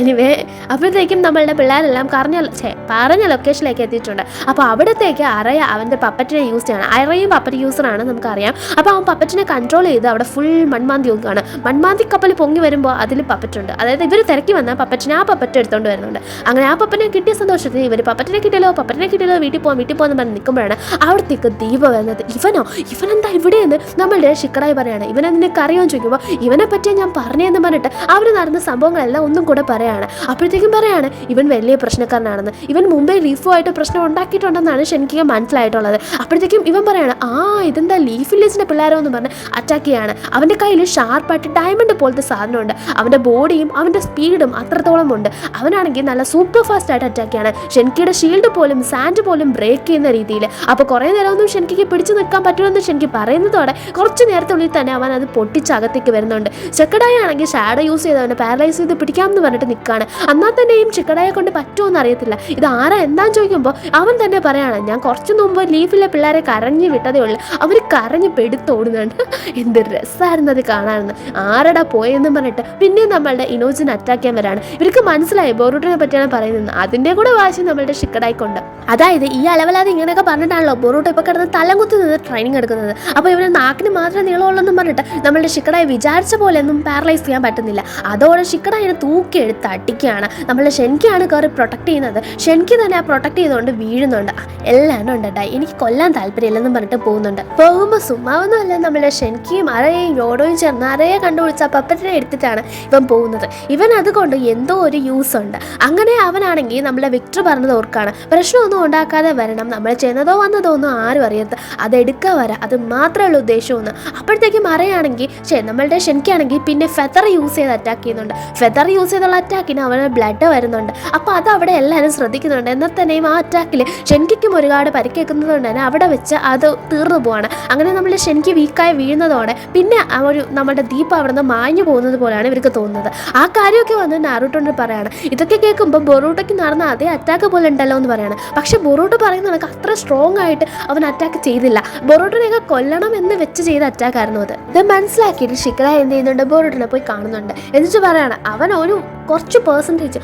എനിവേ അപ്പോഴത്തേക്കും നമ്മളുടെ പിള്ളേരെല്ലാം പറഞ്ഞ ലൊക്കേഷനിലേക്ക് എത്തിയിട്ടുണ്ട്. അപ്പോൾ അവിടത്തേക്ക് അറയ അവൻ്റെ പപ്പറ്റിനെ യൂസ് ചെയ്യണം. അറയും പപ്പറ്റ് യൂസറാണ് നമുക്കറിയാം. അപ്പോൾ അവൻ പപ്പറ്റിനെ കൺട്രോൾ ചെയ്ത് അവിടെ ഫുൾ മൺമാന്തി നോക്കുകയാണ്. മൺമാന്തി കപ്പൽ പൊങ്ങി വരുമ്പോൾ അതിൽ പപ്പറ്റുണ്ട്. അതായത് ഇവർ തിരക്കി വന്നാൽ പപ്പറ്റിനെ ആ പപ്പറ്റ് എടുത്തുകൊണ്ട് വരുന്നുണ്ട്. അങ്ങനെ ആ പപ്പറ്റിനെ കിട്ടിയ സന്തോഷത്തിൽ ഇവർ പപ്പറ്റിനെ കിട്ടിയല്ലോ വീട്ടിൽ പോകാൻ പറഞ്ഞ് നിൽക്കുമ്പോഴാണ് അവിടത്തേക്ക് ദീപ വരുന്നത്. ഇവനെന്താ ഇവിടെയെന്ന് നമ്മളുടെ ഷിക്കറായി പറയാണ്. ഇവനെ നിനക്ക് അറിയുമെന്ന് ചോദിക്കുമ്പോൾ ഇവനെ പറ്റിയാൽ ഞാൻ പറഞ്ഞതെന്ന് പറഞ്ഞിട്ട് അവർ നടന്ന സംഭവങ്ങളെല്ലാം ഒന്നും കൂടെ പറയാണ്. അപ്പോഴത്തേക്കും പറയാണ് ഇവൻ വലിയ പ്രശ്നക്കാരനാണെന്ന്. ഇവൻ മുമ്പേ ലീഫുമായിട്ട് പ്രശ്നം ഉണ്ടാക്കിയിട്ടുണ്ടെന്നാണ് ഷെൻകിക്ക് മനസ്സിലായിട്ടുള്ളത്. അപ്പോഴത്തേക്കും ഇവൻ പറയാണ് ഇതെന്താ ലീഫ് വില്ലേജിൻ്റെ പിള്ളേരോ എന്ന് പറഞ്ഞ് അറ്റാക്ക് ചെയ്യാണ്. അവൻ്റെ കയ്യിൽ ഷാർപ്പായിട്ട് ഡയമണ്ട് പോലത്തെ സാധനമുണ്ട്. അവൻ്റെ ബോഡിയും അവൻ്റെ സ്പീഡും അത്രത്തോളം ഉണ്ട്. അവനാണെങ്കിൽ നല്ല സൂപ്പർ ഫാസ്റ്റ് ആയിട്ട് അറ്റാക്ക് ചെയ്യാണ്. ഷെൻകിയുടെ ഷീൽഡ് പോലും സാൻഡ് പോലും ബ്രേക്ക് ചെയ്യുന്ന രീതിയിൽ. അപ്പോൾ കുറേ നേരമൊന്നും ഷെൻകിക്ക് പിടിച്ചു നിൽക്കാൻ പറ്റുമെന്ന് ഷെൻകി പറയുന്നതോടെ കുറച്ച് നേരത്തുള്ളിൽ തന്നെ അവൻ അത് പൊട്ടിച്ച് അകത്തേക്ക് വരുന്നുണ്ട്. ചെക്കടായ ആണെങ്കിൽ ഷാഡോ യൂസ് ചെയ്ത് അവനെ പാരലൈസ് ചെയ്ത് പിടിക്കാമെന്ന് പറഞ്ഞിട്ട് നിൽക്കുകയാണ്. എന്നാൽ തന്നെയും ചെക്കടായെ കൊണ്ട് പറ്റുമോയെന്ന് അറിയത്തില്ല. ഇത് ആരാ എന്താന്ന് ചോദിക്കുമ്പോൾ അവൻ തന്നെ പറയാണ് ഞാൻ കുറച്ച് മുമ്പ് ലീഫിലെ പിള്ളേരെ കരഞ്ഞ് വിട്ടതേ ഉള്ളൂ. അവർ കരഞ്ഞ് പെടുത്തോടുന്നുണ്ട്. എന്ത് രസമായിരുന്നു അത് കാണാനെന്ന്. ആരടാ പോയെന്ന് പറഞ്ഞിട്ട് പിന്നെ നമ്മളുടെ ഇനോജിനെ അറ്റാക്ക് ചെയ്യാൻ വരാണ്. ഇവർക്ക് മനസ്സിലായി ബോറൂട്ടിനെ പറ്റിയാണ് പറയുന്നത്. അതിൻ്റെ കൂടെ വാശി നമ്മളുടെ ഷിക്കടായിക്കൊണ്ട്. അതായത് ഈ അലവലാതെ ഇങ്ങനെയൊക്കെ പറഞ്ഞിട്ടാണല്ലോ ബോറൂട്ടോ ഇപ്പോൾ കിടന്ന് തലകുത്തി നിന്ന് ട്രെയിനിങ് എടുക്കുന്നത്. അപ്പോൾ ഇവരെ നാക്കിന് മാത്രമേ നീളമുള്ളെന്നും പറഞ്ഞിട്ട് നമ്മളുടെ ഷിക്കടായി വിചാരിച്ച പോലെ ഒന്നും പാരലൈസ് ചെയ്യാൻ പറ്റുന്നില്ല. അതോടെ ഷിക്കടായിനെ തൂക്കി എടുത്ത് അടിക്കുകയാണ്. നമ്മളുടെ ഷെൻകിയാണ് കയറി പ്രൊട്ടക്ട് ചെയ്യുന്നത്. ഷെൻകി തന്നെ ആ പ്രൊട്ടക്ട് ചെയ്തുകൊണ്ട് വീഴുന്നുണ്ട്. എല്ലാം ഉണ്ട് കേട്ടോ, എനിക്ക് കൊല്ലാൻ താല്പര്യമില്ലെന്നും പറഞ്ഞിട്ട് പോകുന്നുണ്ട്. പോകുമ്പോൾ സുമ്മാവൊന്നുമല്ല, നമ്മളുടെ ഷെൻകിയും അരയും യോഡോയും ചേർന്ന് അരയെ കണ്ടുപിടിച്ച പപ്പറ്റിനെ എടുത്തിട്ടാണ് ഇവൻ പോകുന്നത്. ഇവൻ അതുകൊണ്ട് എന്തോ ഒരു യൂസ് ഉണ്ട്. അങ്ങനെ അവനാണെങ്കിൽ നമ്മളെ വിക്ടർ പറഞ്ഞത് ഓർക്കാണ് പ്രശ്നമൊന്നും ഉണ്ടാക്കാതെ വരണം, നമ്മൾ ചെയ്യുന്നതോ വന്നതോ ഒന്നും ആരും അറിയരുത്, അതെടുക്കാൻ വരാം, അത് മാത്രമുള്ള ഉദ്ദേശമൊന്നും. അപ്പോഴത്തേക്കും അറിയാണെങ്കിൽ നമ്മളുടെ ഷെൻകിയാണെങ്കിൽ പിന്നെ ഫെദർ യൂസ് ചെയ്ത് അറ്റാക്ക് ചെയ്യുന്നുണ്ട്. ഫെദർ യൂസ് ചെയ്തുള്ള അറ്റാക്കിന് അവന് ബ്ലഡ് വരുന്നുണ്ട്. അപ്പോൾ അത് അവിടെ എല്ലാവരും ശ്രദ്ധിക്കുന്നുണ്ട്. എന്നാൽ തന്നെയും ആ അറ്റാക്കിൽ ഷെൻകിക്കും ഒരുപാട് പരിക്കേൽക്കുന്നതുകൊണ്ട് തന്നെ അവിടെ വെച്ച് അത് തീർന്നു പോവാണ്. അങ്ങനെ നമ്മൾ ഷെൻകി വീക്കായി വീഴുന്നതോടെ പിന്നെ നമ്മുടെ ദീപ അവിടെ നിന്ന് മാഞ്ഞു പോകുന്നത് പോലെയാണ് ഇവർക്ക് തോന്നുന്നത്. ആ കാര്യമൊക്കെ വന്ന് നാറൂട്ടോണ്ട് പറയാണ്. ഇതൊക്കെ കേൾക്കുമ്പോൾ ബൊറൂട്ടോയ്ക്ക് നടന്ന അതേ അറ്റാക്ക് പോലെ ഉണ്ടല്ലോ എന്ന് പറയാണ്. പക്ഷെ ബൊറൂട്ടോ പറയുന്ന കണക്ക് അത്ര സ്ട്രോങ് ആയിട്ട് അവൻ അറ്റാക്ക് ചെയ്തില്ല. ബൊറൂട്ടോനെയൊക്കെ കൊല്ലണം എന്ന് വെച്ച് ചെയ്ത അറ്റാക്കായിരുന്നു അത്. ഇത് മനസ്സിലാക്കിയിട്ട് ഷിക്കറ എന്ത് ചെയ്യുന്നുണ്ട്, ബൊറൂട്ടോനെ പോയി കാണുന്നുണ്ട്. എന്നിട്ട് പറയാണ് അവൻ കുറച്ച് പെർസെൻറ്റേജ്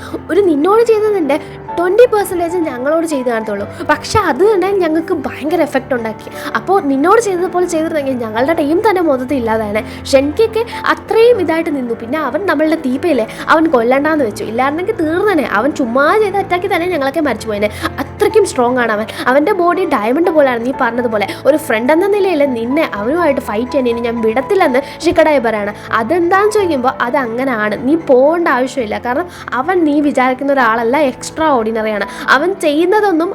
നിന്നോട് ചെയ്തതിൻ്റെ 20% ഞങ്ങളോട് ചെയ്ത് കാണത്തുള്ളൂ. പക്ഷെ അത് തന്നെ ഞങ്ങൾക്ക് ഭയങ്കര എഫക്റ്റ് ഉണ്ടാക്കി. അപ്പോൾ നിന്നോട് ചെയ്തതുപോലെ ചെയ്തിരുന്നെങ്കിൽ ഞങ്ങളുടെ ടീം തന്നെ മൊത്തത്തിൽ ഇല്ലാതാണ്. ഷെൻകിയൊക്കെ അത്രയും ഇതായിട്ട് നിന്നു. പിന്നെ അവൻ നമ്മളുടെ ദീപയിലെ അവൻ കൊല്ലണ്ടാന്ന് വെച്ചു. ഇല്ലായിരുന്നെങ്കിൽ തീർന്നനെ. അവൻ ചുമ്മാ ചെയ്ത് അറ്റാക്കി തന്നെ ഞങ്ങളൊക്കെ മരിച്ചു പോയനെ. അത്രയ്ക്കും സ്ട്രോങ് ആണ് അവൻ. അവൻ്റെ ബോഡി ഡയമണ്ട് പോലെയാണ്. നീ പറഞ്ഞതുപോലെ ഒരു ഫ്രണ്ട് എന്ന നിലയിൽ നിന്നെ അവനുമായിട്ട് ഫൈറ്റ് ചെയ്യാൻ ഇനി ഞാൻ വിടത്തില്ലെന്ന് ഷിക്കടായി പറയാണ്. അതെന്താന്ന് ചോദിക്കുമ്പോൾ അത് അങ്ങനെയാണ്. നീ പോകേണ്ട ആവശ്യമില്ല. കാരണം അവൻ നീ വിചാരിക്കുന്ന ഒരാളല്ല, എക്സ്ട്രാ ഓർഡിനറിയാണ്. അവൻ ചെയ്യുന്നതൊന്നും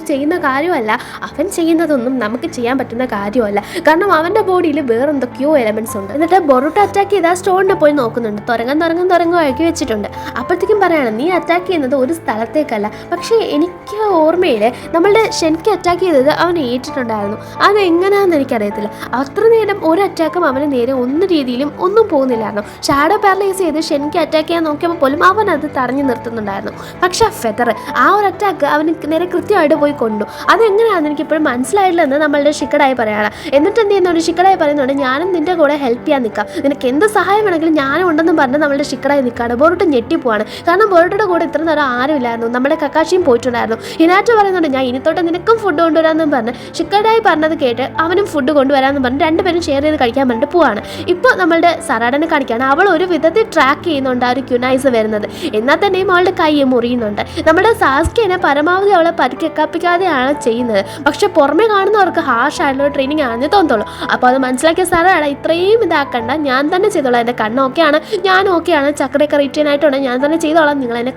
ചെയ്യുന്ന കാര്യമല്ല. അവൻ ചെയ്യുന്നതൊന്നും നമുക്ക് ചെയ്യാൻ പറ്റുന്ന കാര്യമല്ല. കാരണം അവൻ്റെ ബോഡിയിൽ വേറെ എന്തൊക്കെയോ എലമെൻറ്റ്സ് ഉണ്ട്. എന്നിട്ട് ബൊറൂട്ടോ അറ്റാക്ക് ചെയ്ത് ആ സ്റ്റോണിനെ പോയി നോക്കുന്നുണ്ട്. തുരങ്കം അയക്കി വെച്ചിട്ടുണ്ട്. അപ്പോഴത്തേക്കും പറയാണ് നീ അറ്റാക്ക് ചെയ്യുന്നത് ഒരു സ്ഥലത്തേക്കല്ല. പക്ഷേ എനിക്ക് ഓർമ്മയിൽ നമ്മളുടെ ഷെൻകി അറ്റാക്ക് ചെയ്തത് അവൻ ഏറ്റിട്ടുണ്ടായിരുന്നു. അതെങ്ങനെയാണെന്ന് എനിക്കറിയത്തില്ല. അത്ര നേരം ഒരു അറ്റാക്കും അവന് നേരെ ഒന്നും രീതിയിലും ഒന്നും പോകുന്നില്ലായിരുന്നു. ഷാഡോ പാരലൈസ് ചെയ്ത് ഷെൻകി അറ്റാക്ക് ചെയ്യാൻ നോക്കിയപ്പോൾ പോലും അവൻ അത് തടഞ്ഞു നിർത്തുന്നുണ്ടായിരുന്നു. പക്ഷെ ഫെദർ ആ ഒരു അറ്റാക്ക് അവന് നേരെ കൃത്യമായിട്ട് പോയി കൊണ്ടു. അതെങ്ങനെയാണെന്ന് എനിക്കിപ്പോഴും മനസ്സിലായിട്ടില്ലെന്ന് നമ്മളുടെ ഷിക്കടായി പറയാണ്. എന്നിട്ട് എന്ത് ചെയ്യുന്നുണ്ട്, ഷിക്കടായി പറയുന്നുണ്ട് ഞാനും നിൻ്റെ കൂടെ ഹെൽപ്പ് ചെയ്യാൻ നിൽക്കാം, നിനക്ക് എന്ത് സഹായം വേണമെങ്കിലും ഞാനും ഉണ്ടെന്നും പറഞ്ഞ് നമ്മളുടെ ഷിക്കടായി നിൽക്കുകയാണ്. ബൊറൂട്ടോ ഞെട്ടിപ്പോവാണ്. കാരണം ബൊറൂട്ടോയുടെ കൂടെ ഇത്ര നേരം ആരും ഇല്ലായിരുന്നു. നമ്മുടെ കക്കാശിയും പോയിട്ടുണ്ടായിരുന്നു. ഹിനാറ്റോ പറയുന്നുണ്ട് ഞാൻ ഇനിത്തോട്ട് നിനക്കും ഫുഡ് കൊണ്ടുവരാമെന്നും പറഞ്ഞ് ഷിക്കടായി പറഞ്ഞത് കേട്ട് അവനും ഫുഡ് കൊണ്ടുവരാമെന്ന് പറഞ്ഞ് രണ്ടുപേരും ഷെയർ ചെയ്ത് കഴിക്കാൻ പറഞ്ഞിട്ട് പോവാണ്. ഇപ്പോൾ നമ്മളുടെ സറാഡനെ കാണിക്കുകയാണ്. അവൾ ഒരു വിധത്തിൽ ട്രാക്ക് ചെയ്യുന്നുണ്ട് ആ ഒരു ക്യുനൈസ് വരുന്നത്. എന്നാൽ തന്നെയും അവളുടെ കൈ മുറിയുന്നുണ്ട്. നമ്മുടെ സാസ്കിനെ പരമാവധി അവളെ പരിക്കേൽപ്പിക്കാതെയാണ് ചെയ്യുന്നത്. പക്ഷെ പുറമെ കാണുന്നവർക്ക് ഹാർഷ് ആയിട്ടുള്ള ട്രെയിനിങ് ആണെന്ന് തോന്നുള്ളൂ. അപ്പോൾ അത് മനസ്സിലാക്കിയ സറാഡ ഇത്രയും ഇതാക്കണ്ട, ഞാൻ തന്നെ ചെയ്തോളാം, എൻ്റെ കണ്ണ് ഓക്കെയാണ്, ഞാൻ ഓക്കെയാണ്, ചക്രയൊക്കെ റിട്ടേൺ ആയിട്ടുണ്ട്, ഞാൻ തന്നെ ചെയ്തോളാം, നിങ്ങൾ എന്നെ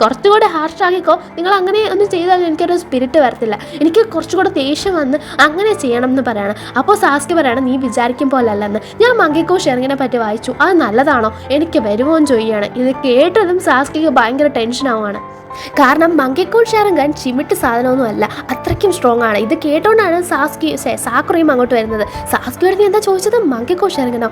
കുറച്ചുകൂടെ ഹാർഷ് ആക്കിക്കോ, നിങ്ങൾ അങ്ങനെ ഒന്നും ചെയ്താൽ എനിക്കൊരു സ്പിരിറ്റ് വരത്തില്ല, എനിക്ക് കുറച്ചുകൂടെ ദേഷ്യം വന്ന് അങ്ങനെ ചെയ്യണം എന്ന് പറയണം. അപ്പോൾ സാസ്കി പറയണം നീ വിചാരിക്കും പോലെ അല്ലെന്ന്. ഞാൻ മങ്കിക്കോ ഷെറിങ്ങിനെ പറ്റി വായിച്ചു, അത് നല്ലതാണോ, എനിക്ക് വരുമോ എന്ന് ചോദിക്കുകയാണ്. ഇത് കേട്ടതും സാസ്കിക്ക് ഭയങ്കര ടെൻഷൻ ആവുകയാണ്. കാരണം മങ്കിക്കോൺ ഷെറിങ്ങൻ ചിമിട്ട് സാധനമൊന്നും അല്ല, അത്രയ്ക്കും സ്ട്രോങ് ആണ്. ഇത് കേട്ടോണ്ടാണ് സാക്കുറയും അങ്ങോട്ട് വരുന്നത്. സാസ്കിയോട് നീ എന്താ ചോദിച്ചത്, മങ്കിക്കോൺ ഷെറിങ്ങനോ?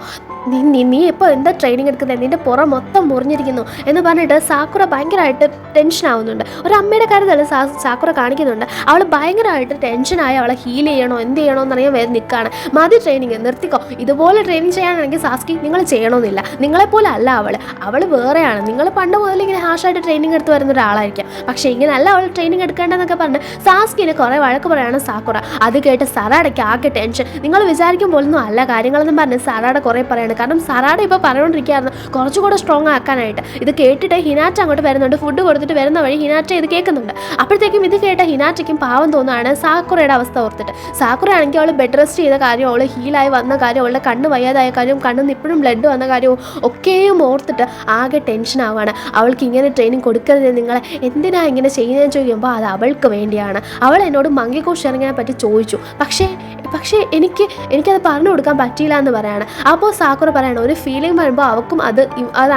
നീ ഇപ്പോൾ എന്താ ട്രെയിനിങ് എടുക്കുന്നത്, നിൻ്റെ പുറം മൊത്തം മുറിഞ്ഞിരിക്കുന്നു എന്ന് പറഞ്ഞിട്ട് സാക്കുറ ഭയങ്കരമായിട്ട് ടെൻഷൻ ആവുന്നുണ്ട്. ഒരു അമ്മയുടെ കാര്യത്തിൽ സാക്കുറ കാണിക്കുന്നുണ്ട്. അവൾ ഭയങ്കരമായിട്ട് ടെൻഷനായി അവളെ ഹീൽ ചെയ്യണോ എന്ത് ചെയ്യണോ എന്നറിയാൻ വേറെ നിൽക്കുകയാണ്. മതി ട്രെയിനിങ്, നിർത്തിക്കോ. ഇതുപോലെ ട്രെയിനിങ് ചെയ്യാനാണെങ്കിൽ സാസ്കി നിങ്ങൾ ചെയ്യണമെന്നില്ല. നിങ്ങളെപ്പോലെ അല്ല അവൾ വേറെയാണ്. നിങ്ങൾ പണ്ട് മുതൽ ഇങ്ങനെ ഹാഷായിട്ട് ട്രെയിനിങ് എടുത്ത് വരുന്ന ഒരാളായിരിക്കാം, പക്ഷേ ഇങ്ങനെയല്ല അവൾ ട്രെയിനിങ് എടുക്കേണ്ടതെന്നൊക്കെ പറഞ്ഞ് സാസ്കിനെ കുറേ വഴക്ക് പറയാണ് സാക്കുറ. അത് കേട്ട് സറാഡയ്ക്ക് ആകെ ടെൻഷൻ. നിങ്ങൾ വിചാരിക്കും പോലൊന്നും അല്ല കാര്യങ്ങളെന്നും പറഞ്ഞ് സറാഡ കുറേ പറയാണ്. കാരണം സറാഡ ഇപ്പോൾ പറഞ്ഞുകൊണ്ടിരിക്കുകയായിരുന്നു കുറച്ചുകൂടെ സ്ട്രോങ് ആക്കാനായിട്ട്. ഇത് കേട്ടിട്ട് ഹിനാറ്റ അങ്ങോട്ട് വരുന്നുണ്ട്. ഫുഡ് കൊടുത്തിട്ട് വരുന്ന വഴി ഹിനാറ്റ ഇത് കേൾക്കുന്നുണ്ട്. അപ്പോഴത്തേക്കും ഇത് കേട്ട ഹിനാറ്റയ്ക്കും പാവം തോന്നുകയാണ് സാക്കുറയുടെ അവസ്ഥ ഓർത്തിട്ട്. സാക്കുറ ആണെങ്കിൽ അവൾ ബെഡ് റെസ്റ്റ് ചെയ്ത കാര്യം, അവൾ ഹീലായി വന്ന കാര്യം, അവളുടെ കണ്ണ് വയ്യാതായ കാര്യവും കണ്ണിൽ നിന്ന് ഇപ്പോഴും ബ്ലഡ് വന്ന കാര്യവും ഒക്കെയും ഓർത്തിട്ട് ആകെ ടെൻഷൻ ആവുകയാണ്. അവൾക്ക് ഇങ്ങനെ ട്രെയിനിങ് കൊടുക്കരുത്, നിങ്ങളെ എന്തിനാ ഇങ്ങനെ ചെയ്യുന്നതെന്ന് ചോദിക്കുമ്പോൾ അത് അവൾക്ക് വേണ്ടിയാണ്. അവൾ എന്നോട് മങ്കിക്കോഷ് ഇറങ്ങിനെ പറ്റി ചോദിച്ചു, പക്ഷേ എനിക്കത് പറഞ്ഞു കൊടുക്കാൻ പറ്റിയില്ല എന്ന് പറയാണ്. അപ്പോൾ സാക്കുറ പറയണം ഒരു ഫീലിംഗ് വരുമ്പോൾ അവൾക്കും അത്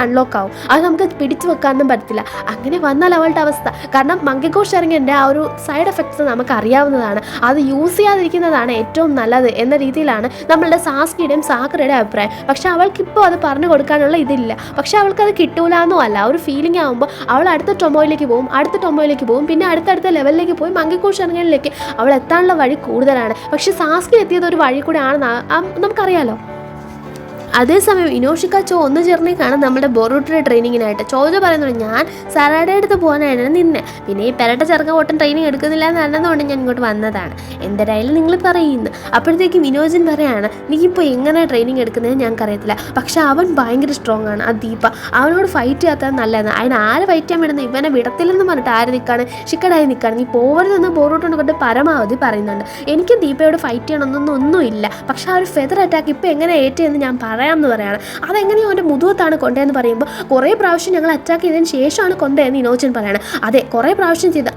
അൺലോക്ക് ആവും, അത് നമുക്ക് പിടിച്ചു വെക്കാനൊന്നും പറ്റില്ല. അങ്ങനെ വന്നാൽ അവളുടെ അവസ്ഥ, കാരണം മങ്കിക്കോഷ് ഇറങ്ങിൻ്റെ ആ ഒരു സൈഡ് എഫക്ട്സ് നമുക്ക് അറിയാവുന്നതാണ്. അത് യൂസ് ചെയ്യാതിരിക്കുന്നതാണ് ഏറ്റവും നല്ലത് എന്ന രീതിയിലാണ് നമ്മളുടെ സാസ്കിയുടെയും സാക്കുറയുടെയും അഭിപ്രായം. പക്ഷെ അവൾക്കിപ്പോൾ അത് പറഞ്ഞു കൊടുക്കാനുള്ള ഇതില്ല. പക്ഷെ അവൾക്കത് കിട്ടൂലെന്നോ അല്ല, ഒരു ഫീലിംഗ് ആകുമ്പോൾ അവൾ അടുത്ത ടൊമോയിലേക്ക് പോകും, പിന്നെ അടുത്തടുത്ത ലെവലിലേക്ക് പോയി മങ്കിക്കോഷ് ഇറങ്ങലിലേക്ക് അവൾ എത്താനുള്ള വഴി കൂടുതലാണ്. പക്ഷെ സാസ്കി എത്തിയത് ഒരു വഴി കൂടെ ആണെന്ന് നമുക്കറിയാലോ. അതേസമയം ഇനോഷിക്ക ചോ ഒന്ന് ചേർന്നേക്കാണ് നമ്മുടെ ബൊറൂട്ടയുടെ ട്രെയിനിങ്ങിനായിട്ട്. ചോജോ പറയുന്നുണ്ട് ഞാൻ സറാഡയുടെ അടുത്ത് പോകാനായിരുന്നു നിന്നെ, പിന്നെ ഈ പെരട്ട ചെറുക്ക ഓട്ടം ട്രെയിനിങ് എടുക്കുന്നില്ല എന്നതുകൊണ്ട് ഞാൻ ഇങ്ങോട്ട് വന്നതാണ്, എന്തായാലും നിങ്ങൾ പറയുന്നു. അപ്പോഴത്തേക്കും വിനോജൻ പറയാണ് നീ ഇപ്പോൾ എങ്ങനെ ട്രെയിനിങ് എടുക്കുന്നതെന്ന് ഞങ്ങൾക്കറിയത്തില്ല, പക്ഷെ അവൻ ഭയങ്കര സ്ട്രോങ് ആണ്. ആ ദീപ അവനോട് ഫൈറ്റ് ചെയ്യാത്തത് നല്ലതാണ്. അതിന് ആര് ഫൈറ്റ് ചെയ്യാൻ വേണ്ടുന്നത്, ഇവനെ വിടത്തില്ലെന്ന് പറഞ്ഞിട്ട് ആര് നിൽക്കാണ്, ഷിക്കടായി നിൽക്കുകയാണ്, നീ പോകരുതെന്ന് ബൊറൂട്ടോനെ കൊണ്ട് പരമാവധി പറയുന്നുണ്ട്. എനിക്ക് ദീപയോട് ഫൈറ്റ് ചെയ്യണമെന്നൊന്നുമില്ല, പക്ഷെ ആ ഒരു ഫെദർ അറ്റാക്ക് ഇപ്പോൾ എങ്ങനെ ഏറ്റെന്ന് ഞാൻ പറയാമെന്ന് പറയാണ്. അതെങ്ങനെയോ അവൻ്റെ മുതുകത്താണ് കൊണ്ടതെന്ന് പറയുമ്പോൾ കുറേ പ്രാവശ്യം ഞങ്ങൾ അറ്റാക്ക് ചെയ്തതിന് ശേഷമാണ് കൊണ്ടതെന്ന് ഇനോജൻ പറയാണ്. അതെ, കുറേ പ്രാവശ്യം ചെയ്ത്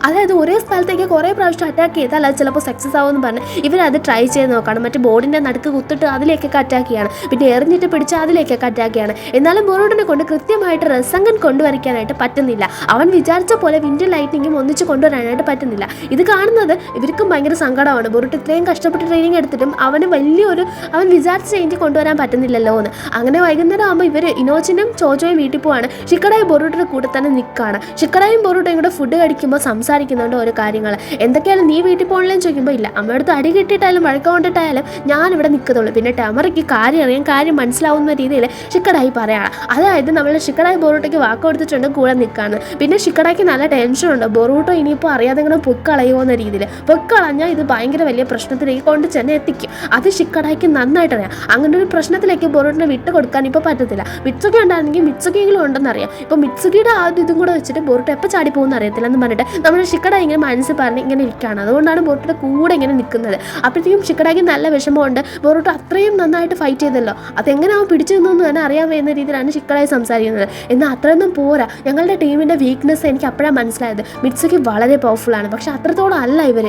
അതായത് ഒരേ സ്ഥലത്തേക്ക് കുറേ പ്രാവശ്യം അറ്റാക്ക് ചെയ്താൽ അത് ചിലപ്പോൾ സക്സസ് ആവുമെന്ന് പറഞ്ഞ് ഇവരത് ട്രൈ ചെയ്ത് നോക്കണം. മറ്റേ ബോർഡിൻ്റെ നടുക്ക് കുത്തിട്ട് അതിലേക്കൊക്കെ അറ്റാക്ക് ചെയ്യാണ്, പിന്നെ എറിഞ്ഞിട്ട് പിടിച്ച് അതിലേക്കൊക്കെ അറ്റാക്ക് ചെയ്യാണ്. എന്നാലും ബോറോട്ടിനെ കൊണ്ട് കൃത്യമായിട്ട് റസങ്കൻ കൊണ്ടുവരയ്ക്കാനായിട്ട് പറ്റുന്നില്ല. അവൻ വിചാരിച്ച പോലെ വിൻഡർ ലൈറ്റിങ്ങും ഒന്നിച്ച് കൊണ്ടുവരാനായിട്ട് പറ്റുന്നില്ല. ഇത് കാണുന്നത് ഇവർക്കും ഭയങ്കര സങ്കടമാണ്. ബോറോട്ട് ഇത്രയും കഷ്ടപ്പെട്ട് ട്രെയിനിങ് എടുത്തിട്ടും അവൻ വിചാരിച്ച ചേഞ്ച് കൊണ്ടുവരാൻ പറ്റുന്നില്ലല്ലോ എന്ന്. അങ്ങനെ വൈകുന്നേരം ആകുമ്പോൾ ഇവർ ഇനോജിനും ചോജോയും വീട്ടിൽ പോവാണ്. ഷിക്കടായി ബൊറൂട്ടയുടെ കൂടെ തന്നെ നിൽക്കുകയാണ്. ഷിക്കടായും ബൊറൂട്ടയും കൂടെ ഫുഡ് കഴിക്കുമ്പോൾ സംസാരിക്കുന്നുണ്ട് ഓരോ കാര്യങ്ങൾ. എന്തൊക്കെയാലും നീ വീട്ടിൽ പോകണില്ലെന്ന് ചോദിക്കുമ്പോൾ ഇല്ല, അമ്മയടുത്ത് അടി കിട്ടിയിട്ടായാലും വഴക്കം കൊണ്ടിട്ടായാലും ഞാനിവിടെ നിൽക്കത്തുള്ളൂ. പിന്നെ ടെമറയ്ക്ക് കാര്യം മനസ്സിലാവുന്ന രീതിയിൽ ഷിക്കടായി പറയാണ്. അതായത് നമ്മൾ ഷിക്കടായി ബൊറൂട്ടയ്ക്ക് വാക്ക് കൊടുത്തിട്ടുണ്ട് കൂടെ നിൽക്കുകയാണ്. പിന്നെ ഷിക്കടായിക്ക് നല്ല ടെൻഷനുണ്ട്, ബൊറൂട്ടോ ഇനിയിപ്പോൾ അറിയാതെ ഇങ്ങനെ പൊക്കളയോ എന്ന രീതിയിൽ. പൊക്കളഞ്ഞാൽ ഇത് ഭയങ്കര വലിയ പ്രശ്നത്തിലേക്ക് കൊണ്ട് ചെന്ന് എത്തിക്കും. അത് ഷിക്കടായിക്ക് നന്നായിട്ടറിയാം. അങ്ങനെ ഒരു പ്രശ്നത്തിലേക്ക് ബൊറൂട്ടിനെ വിട്ട് കൊടുക്കാൻ ഇപ്പോൾ പറ്റത്തില്ല. മിത്സുകി ഉണ്ടായിരുന്നെങ്കിൽ മിത്സുകിയെങ്കിലും ഉണ്ടെന്നറിയാം. ഇപ്പോൾ മിത്സുകിയുടെ ആദ്യം ഇതും കൂടെ വെച്ചിട്ട് ബൊറൂട്ടോ എപ്പോൾ ചാടി പോകുന്ന അറിയത്തില്ല എന്ന് പറഞ്ഞിട്ട് നമ്മുടെ ഷിക്കടായി ഇങ്ങനെ മനസ്സിൽ പറഞ്ഞ് ഇങ്ങനെ ഇരിക്കുകയാണ്. അതുകൊണ്ടാണ് ബൊറൂട്ടയുടെ കൂടെ ഇങ്ങനെ നിൽക്കുന്നത്. അപ്പോഴത്തേക്കും ഷിക്കടായിക്ക് നല്ല വിഷമമുണ്ട്. ബൊറൂട്ടോ അത്രയും നന്നായിട്ട് ഫൈറ്റ് ചെയ്തല്ലോ, അതെങ്ങനെ അവൻ പിടിച്ചു നിന്നു തന്നെ അറിയാൻ വേണ്ട രീതിയിലാണ് ഷിക്കടായി സംസാരിക്കുന്നത്. എന്നാൽ അത്രയൊന്നും പോരാ, ഞങ്ങളുടെ ടീമിൻ്റെ വീക്ക്നെസ് എനിക്ക് അപ്പോഴാണ് മനസ്സിലായത്. മിത്സുകി വളരെ പവർഫുള്ളാണ്, പക്ഷെ അത്രത്തോളം അല്ല ഇവർ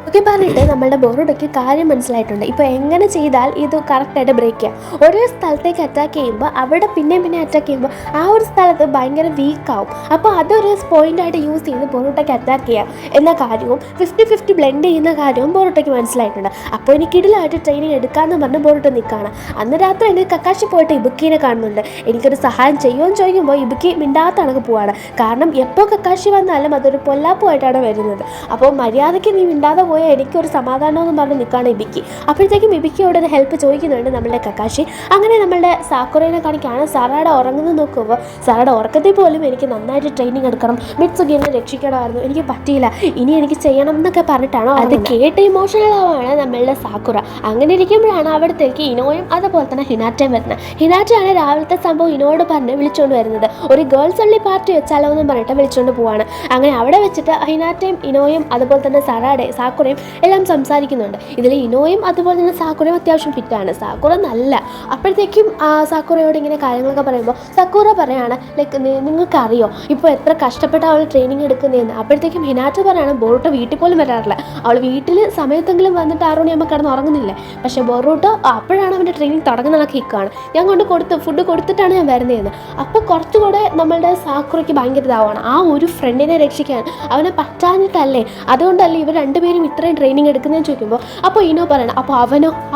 ഒക്കെ പറഞ്ഞിട്ട് നമ്മളുടെ ബൊറൂട്ടയ്ക്ക് കാര്യം മനസ്സിലായിട്ടുണ്ട്. ഇപ്പോൾ എങ്ങനെ ചെയ്താൽ ഇത് കറക്റ്റായിട്ട് ബ്രേക്ക് ചെയ്യാം. ഒരേ സ്ഥലത്തേക്ക് അറ്റാക്ക് ചെയ്യുമ്പോൾ അവിടെ പിന്നെ അറ്റാക്ക് ചെയ്യുമ്പോൾ ആ ഒരു സ്ഥലത്ത് ഭയങ്കര വീക്കാവും. അപ്പോൾ അതൊരു പോയിൻ്റായിട്ട് യൂസ് ചെയ്ത് ബൊറൂട്ടയ്ക്ക് അറ്റാക്ക് ചെയ്യാം എന്ന കാര്യവും 50-50 ബ്ലെൻഡ് ചെയ്യുന്ന കാര്യവും ബൊറൂട്ടയ്ക്ക് മനസ്സിലായിട്ടുണ്ട്. അപ്പോൾ എനിക്ക് കിടിലായിട്ട് ട്രെയിനിങ് എടുക്കാമെന്ന് പറഞ്ഞ് ബൊറൂട്ടോ നിൽക്കുകയാണ്. അന്ന് രാത്രി എനിക്ക് കക്കാശി പോയിട്ട് ഇബുക്കിനെ കാണുന്നുണ്ട്. എനിക്കൊരു സഹായം ചെയ്യുമെന്ന് ചോദിക്കുമ്പോൾ ഇബുക്കി മിണ്ടാത്ത കണക്ക് പോവാണ്. കാരണം എപ്പോൾ കക്കാശി വന്നാലും അതൊരു പൊല്ലാപ്പുമായിട്ടാണ് വരുന്നത്. അപ്പോൾ മര്യാദയ്ക്ക് നീ മിണ്ടാതെ പോയാൽ എനിക്കൊരു സമാധാനമെന്ന് പറഞ്ഞ് നിൽക്കുകയാണ് ഇബിക്കി. അപ്പോഴത്തേക്കും ഇബിക്കിയോട് ഒരു ഹെൽപ്പ് ചോദിക്കുന്നുണ്ട് നമ്മളുടെ കക്കാശി. അങ്ങനെ നമ്മളുടെ സാക്കുറേനെ കാണിക്കുകയാണ്. സറാഡ ഉറങ്ങുന്നത് നോക്കുമ്പോൾ സറാഡ ഉറക്കത്തിൽ പോലും എനിക്ക് നന്നായിട്ട് ട്രെയിനിങ് എടുക്കണം, മിത്സുകിയെ രക്ഷിക്കണമായിരുന്നു, എനിക്ക് പറ്റിയില്ല, ഇനി എനിക്ക് ചെയ്യണം എന്നൊക്കെ പറഞ്ഞിട്ടാണോ അത് കേട്ട് ഇമോഷണൽ ആവാണ് നമ്മളുടെ സാക്കുറ. അങ്ങനെ ഇരിക്കുമ്പോഴാണ് അവിടത്തേക്ക് ഇനോയും അതുപോലെ തന്നെ ഹിനാറ്റയും വരുന്നത്. ഹിനാറ്റയാണ് രാവിലത്തെ സംഭവം ഇനോയോട് പറഞ്ഞ് വിളിച്ചുകൊണ്ട് വരുന്നത്. ഒരു ഗേൾസ് ഒൺലി പാർട്ടി വെച്ചാലോ എന്ന് പറഞ്ഞിട്ട് വിളിച്ചുകൊണ്ട് പോവാണ്. അങ്ങനെ അവിടെ വെച്ചിട്ട് ഹിനാറ്റയും ഇനോയും അതുപോലെ തന്നെ സാക്കുറയും എല്ലാം സംസാരിക്കുന്നുണ്ട്. ഇതിൽ ഇനോയും അതുപോലെ തന്നെ സാക്കുറയും അത്യാവശ്യം ഫിറ്റാണ്, സാക്കുറ നല്ല. അപ്പോഴത്തേക്കും സാക്കുറയോട് ഇങ്ങനെ കാര്യങ്ങളൊക്കെ പറയുമ്പോൾ സാക്കുറ പറയാണ് ലൈക്ക് നിങ്ങൾക്കറിയോ ഇപ്പോൾ എത്ര കഷ്ടപ്പെട്ട അവൾ ട്രെയിനിങ് എടുക്കുന്നതെന്ന്. അപ്പോഴത്തേക്കും ഹിനാറ്റ പറയാണ് ബൊറൂട്ടോ വീട്ടിൽ പോലും വരാറില്ല, അവൾ വീട്ടിൽ സമയത്തെങ്കിലും വന്നിട്ട് 6 മണിയാകുമ്പോൾ കിടന്ന് ഉറങ്ങുന്നില്ലേ. പക്ഷേ ബൊറൂട്ടോ അപ്പോഴാണ് അവൻ്റെ ട്രെയിനിങ് തുടങ്ങുന്നതൊക്കെ ഇക്കാണ്, ഞാൻ ഫുഡ് കൊടുത്തിട്ടാണ് ഞാൻ വരുന്നതെന്ന്. അപ്പോൾ കുറച്ചുകൂടെ നമ്മളുടെ സാക്കുറയ്ക്ക് ഭയങ്കര ഇതാവാണ്. ആ ഒരു ഫ്രണ്ടിനെ രക്ഷിക്കാൻ അവനെ പറ്റാഞ്ഞിട്ടല്ലേ, അതുകൊണ്ടല്ലേ ഇവർ രണ്ടുപേരും ഇത്രയും ട്രെയിനിങ് എടുക്കുന്നതെന്ന് ചോദിക്കുമ്പോൾ അപ്പോൾ ഇനോ പറയണം, അപ്പോൾ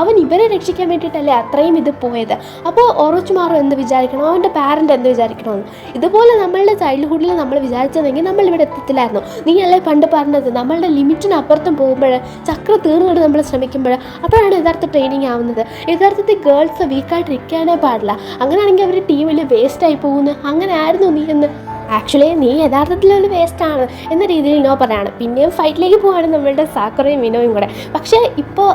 അവൻ ഇവരെ രക്ഷിക്കാൻ വേണ്ടിയിട്ടല്ലേ അത്രയും ഇത് പോയത്, അപ്പോൾ ഒറോച്ചുമാറോ എന്ത് വിചാരിക്കണം, അവൻ്റെ പാരൻ്റ് എന്ത് വിചാരിക്കണമെന്ന്. ഇതുപോലെ നമ്മളുടെ ചൈൽഡ്ഹുഡിൽ നമ്മൾ വിചാരിച്ചതെങ്കിൽ നമ്മൾ ഇവിടെ എത്തത്തില്ലായിരുന്നു. നീ അല്ലേ പണ്ട് പറഞ്ഞത് നമ്മളുടെ ലിമിറ്റിനപ്പുറത്തും പോകുമ്പോൾ ചക്ര തീർന്നിട്ട് നമ്മൾ ശ്രമിക്കുമ്പോൾ അപ്പോഴാണ് യഥാർത്ഥ ട്രെയിനിങ് ആവുന്നത്. യഥാർത്ഥത്തിൽ ഗേൾസ് വീക്കായിട്ടിരിക്കാനേ പാടില്ല. അങ്ങനെയാണെങ്കിൽ അവർ ടീമിൽ വേസ്റ്റായി പോകുന്നു. അങ്ങനെ ആയിരുന്നു നീ എന്ന്. ആക്ച്വലി നീ യഥാർത്ഥത്തിലൊരു വേസ്റ്റാണ് എന്ന രീതിയിൽ ഇനോ പറയാണ്. പിന്നെയും ഫൈറ്റിലേക്ക് പോവാണ് നമ്മളുടെ സാക്കുറയും ഇനോയും കൂടെ. പക്ഷേ ഇപ്പോൾ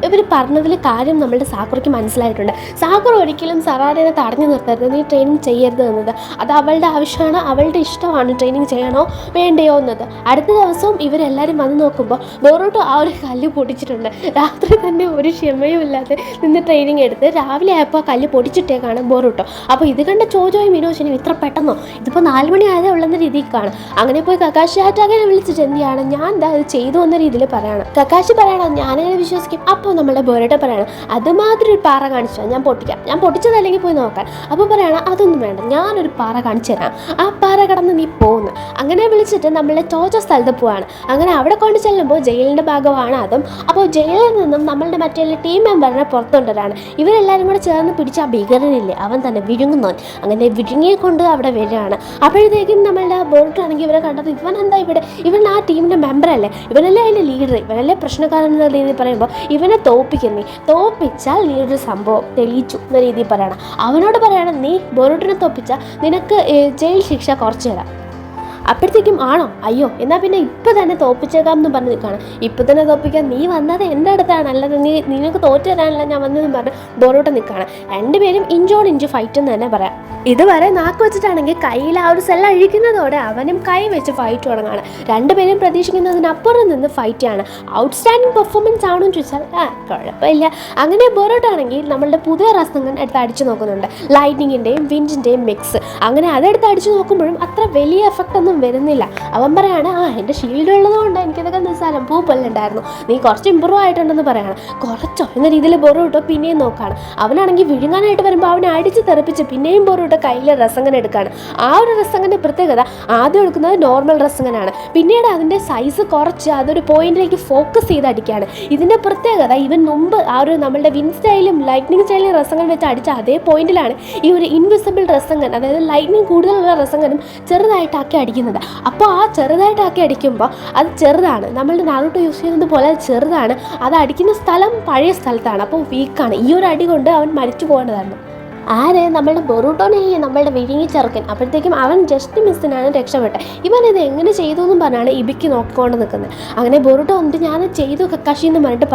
ഇവർ പറഞ്ഞതിൽ കാര്യം നമ്മളുടെ സാക്കുറയ്ക്ക് മനസ്സിലായിട്ടുണ്ട്. സാക്കുറ ഒരിക്കലും സറാഡേനെ തടഞ്ഞു നിർത്തരുത്, നീ ട്രെയിനിങ് ചെയ്യരുത് എന്നത്. അത് അവളുടെ ആവശ്യമാണ്, അവളുടെ ഇഷ്ടമാണ് ട്രെയിനിങ് ചെയ്യണോ വേണ്ടയോ എന്നത്. അടുത്ത ദിവസവും ഇവരെല്ലാവരും വന്ന് നോക്കുമ്പോൾ ബോറൂട്ടോ ആ ഒരു കല്ല് പൊടിച്ചിട്ടുണ്ട്. രാത്രി തന്നെ ഒരു ക്ഷമയും ഇല്ലാതെ നിന്ന് ട്രെയിനിങ് എടുത്ത് രാവിലെ ആയപ്പോൾ ആ കല്ല് പൊടിച്ചിട്ടേക്കാണ് ബോറൂട്ടോ. അപ്പോൾ ഇത് കണ്ട ചോജോയും മിനോഷിനും ഇത്ര പെട്ടെന്നോ, ഇതിപ്പോൾ 4 മണി ആയതേ ഉള്ളെന്ന രീതിയിൽ കാണും. അങ്ങനെ പോയി കക്കാശി ആറ്റാകനെ വിളിച്ചിട്ട് എന്ത് ചെയ്യാണ്, ഞാൻ എന്താ ഇത് ചെയ്തു എന്ന രീതിയിൽ പറയണം. കക്കാശി പറയണം ഞാനങ്ങനെ വിശ്വസിക്കും. അപ്പോൾ നമ്മുടെ ബോറൂട്ടോ പറയണം അതുമാതിരി ഒരു പാറ കാണിച്ചാൽ ഞാൻ പൊട്ടിക്കാം, ഞാൻ പൊട്ടിച്ചതല്ലെങ്കിൽ പോയി നോക്കാൻ. അപ്പോൾ പറയണം അതൊന്നും വേണ്ട, ഞാനൊരു പാറ കാണിച്ചു തരാം, ആ പാറ കടന്ന് നീ പോകുന്നു. അങ്ങനെ വിളിച്ചിട്ട് നമ്മളെ ചോജോ സ്ഥലത്ത് പോവാണ്. അങ്ങനെ അവിടെ കൊണ്ട് ചെല്ലുമ്പോൾ ജയിലിൻ്റെ ഭാഗമാണ് അതും. അപ്പോൾ ജയിലിൽ നിന്നും നമ്മളുടെ മറ്റേ ടീം മെമ്പറിനെ പുറത്തുകൊണ്ടുവരാണ്. ഇവരെല്ലാവരും കൂടെ ചേർന്ന് പിടിച്ച ആ ഭീകരനില്ലേ അവൻ തന്നെ വിഴുങ്ങുന്നവൻ, അങ്ങനെ വിഴുങ്ങിയെ കൊണ്ട് അവിടെ വരികയാണ്. അപ്പോഴത്തേക്കും നമ്മളുടെ ബോറൂട്ടോ ആണെങ്കിൽ ഇവരെ കണ്ടത് ഇവൻ എന്താ ഇവിടെ, ഇവൻ ആ ടീമിൻ്റെ മെമ്പറല്ലേ, ഇവനല്ലേ അതിൻ്റെ ലീഡർ, ഇവനല്ലേ പ്രശ്നക്കാരൻ എന്ന രീതിയിൽ പറയുമ്പോൾ ഇവനെ തോപ്പിച്ചാൽ നീ ഒരു സംഭവം തെളിയിച്ചു എന്ന രീതിയിൽ പറയണം. അവനോട് പറയണം നീ ബോറൂട്ടിനെ തോപ്പിച്ചാൽ നിനക്ക് ജയിൽ ശിക്ഷ കുറച്ച് തരാം. അപ്പോഴത്തേക്കും ആണോ, അയ്യോ എന്നാൽ പിന്നെ ഇപ്പോൾ തന്നെ തോപ്പിച്ചേക്കാം എന്ന് പറഞ്ഞ് നിൽക്കുകയാണ്. ഇപ്പോൾ തന്നെ തോപ്പിക്കാൻ നീ വന്നത് എൻ്റെ അടുത്താണ്, അല്ലാതെ നിനക്ക് തോറ്റു തരാനല്ല ഞാൻ വന്നതെന്ന് പറഞ്ഞ് ബോറൂട്ടോ നിൽക്കുകയാണ്. രണ്ടുപേരും ഇഞ്ച് ഫൈറ്റ് എന്ന് തന്നെ പറയാം. ഇതുവരെ നാക്ക് വെച്ചിട്ടാണെങ്കിൽ കയ്യിൽ ആ ഒരു സെല്ല അഴിക്കുന്നതോടെ അവനും കൈ വെച്ച് ഫൈറ്റ് തുടങ്ങുകയാണ്. രണ്ടുപേരും പ്രതീക്ഷിക്കുന്നതിനപ്പുറം നിന്ന് ഫൈറ്റാണ്. ഔട്ട്സ്റ്റാൻഡിങ് പെർഫോമൻസ് ആണെന്ന് ചോദിച്ചാൽ കുഴപ്പമില്ല. അങ്ങനെ ബോറൂട്ടോ ആണെങ്കിൽ നമ്മളുടെ പുതിയ റസംഗൻ എടുത്ത് അടിച്ചു നോക്കുന്നുണ്ട്, ലൈറ്റിങ്ങിൻ്റെയും വിൻഡിൻ്റെയും മിക്സ്. അങ്ങനെ അതെടുത്ത് അടിച്ചു നോക്കുമ്പോഴും അത്ര വലിയ എഫക്റ്റ് ഒന്നും വരുന്നില്ല. അവൻ പറയാണ് എൻ്റെ ഷീൽഡ് ഉള്ളതുകൊണ്ട് എനിക്കിതൊക്കെ നിസ്സാരം പൂപ്പല്ലുണ്ടായിരുന്നു, നീ കുറച്ച് ഇമ്പ്രൂവ് ആയിട്ടുണ്ടെന്ന് പറയാണ്. കുറച്ചോ എന്ന രീതിയിൽ ബോറൂട്ടോ പിന്നെയും നോക്കുകയാണ്. അവനാണെങ്കിൽ വിഴുങ്ങാനായിട്ട് വരുമ്പോൾ അവനെ അടിച്ച് തെറിപ്പിച്ച് പിന്നെയും ബോറൂട്ടോ കയ്യിൽ റസംഗൻ എടുക്കുകയാണ്. ആ ഒരു റസംഗൻ്റെ പ്രത്യേകത ആദ്യം എടുക്കുന്നത് നോർമൽ റസംഗനാണ്, പിന്നീട് അതിൻ്റെ സൈസ് കുറച്ച് അതൊരു പോയിന്റിലേക്ക് ഫോക്കസ് ചെയ്ത് അടിക്കുകയാണ്. ഇതിൻ്റെ പ്രത്യേകത ഇവൻ മുമ്പ് ആ ഒരു നമ്മളുടെ വിൻ സ്റ്റൈലും ലൈറ്റ്നിങ് സ്റ്റൈലും റസംഗൻ വെച്ച് അടിച്ച അതേ പോയിന്റിലാണ് ഈ ഒരു ഇൻവിസിബിൾ റസംഗൻ, അതായത് ലൈറ്റ്നിങ് കൂടുതലുള്ള റസംഗനും ചെറുതായിട്ടാക്കി അടിക്കുന്നത്. അപ്പോൾ ആ ചെറുതായിട്ടാക്കി അടിക്കുമ്പോൾ അത് ചെറുതാണ്, നമ്മളുടെ നാറൂട്ടോ യൂസ് ചെയ്യുന്നത് പോലെ ചെറുതാണ്. അത് അടിക്കുന്ന സ്ഥലം പഴയ സ്ഥലത്താണ്, അപ്പോൾ വീക്കാണ്. ഈ ഒരു അടി കൊണ്ട് അവൻ മരിച്ചു പോകേണ്ടതാണ്. ആര്, നമ്മളുടെ ബൊറൂട്ടോനെ, നമ്മളുടെ വിഴുങ്ങി ചെറുക്കൻ. അപ്പോഴത്തേക്കും അവൻ ജസ്റ്റ് മിസ്സിനാണ് രക്ഷപ്പെട്ടത്. ഇവൻ ഇത് എങ്ങനെ ചെയ്തു എന്നും പറഞ്ഞാണ് ഇബിക്ക് നോക്കിക്കൊണ്ട് നിൽക്കുന്നത്. അങ്ങനെ ബൊറൂട്ടോ ഉണ്ട് ഞാൻ ചെയ്തു കക്കാശി എന്ന് പറഞ്ഞിട്ട്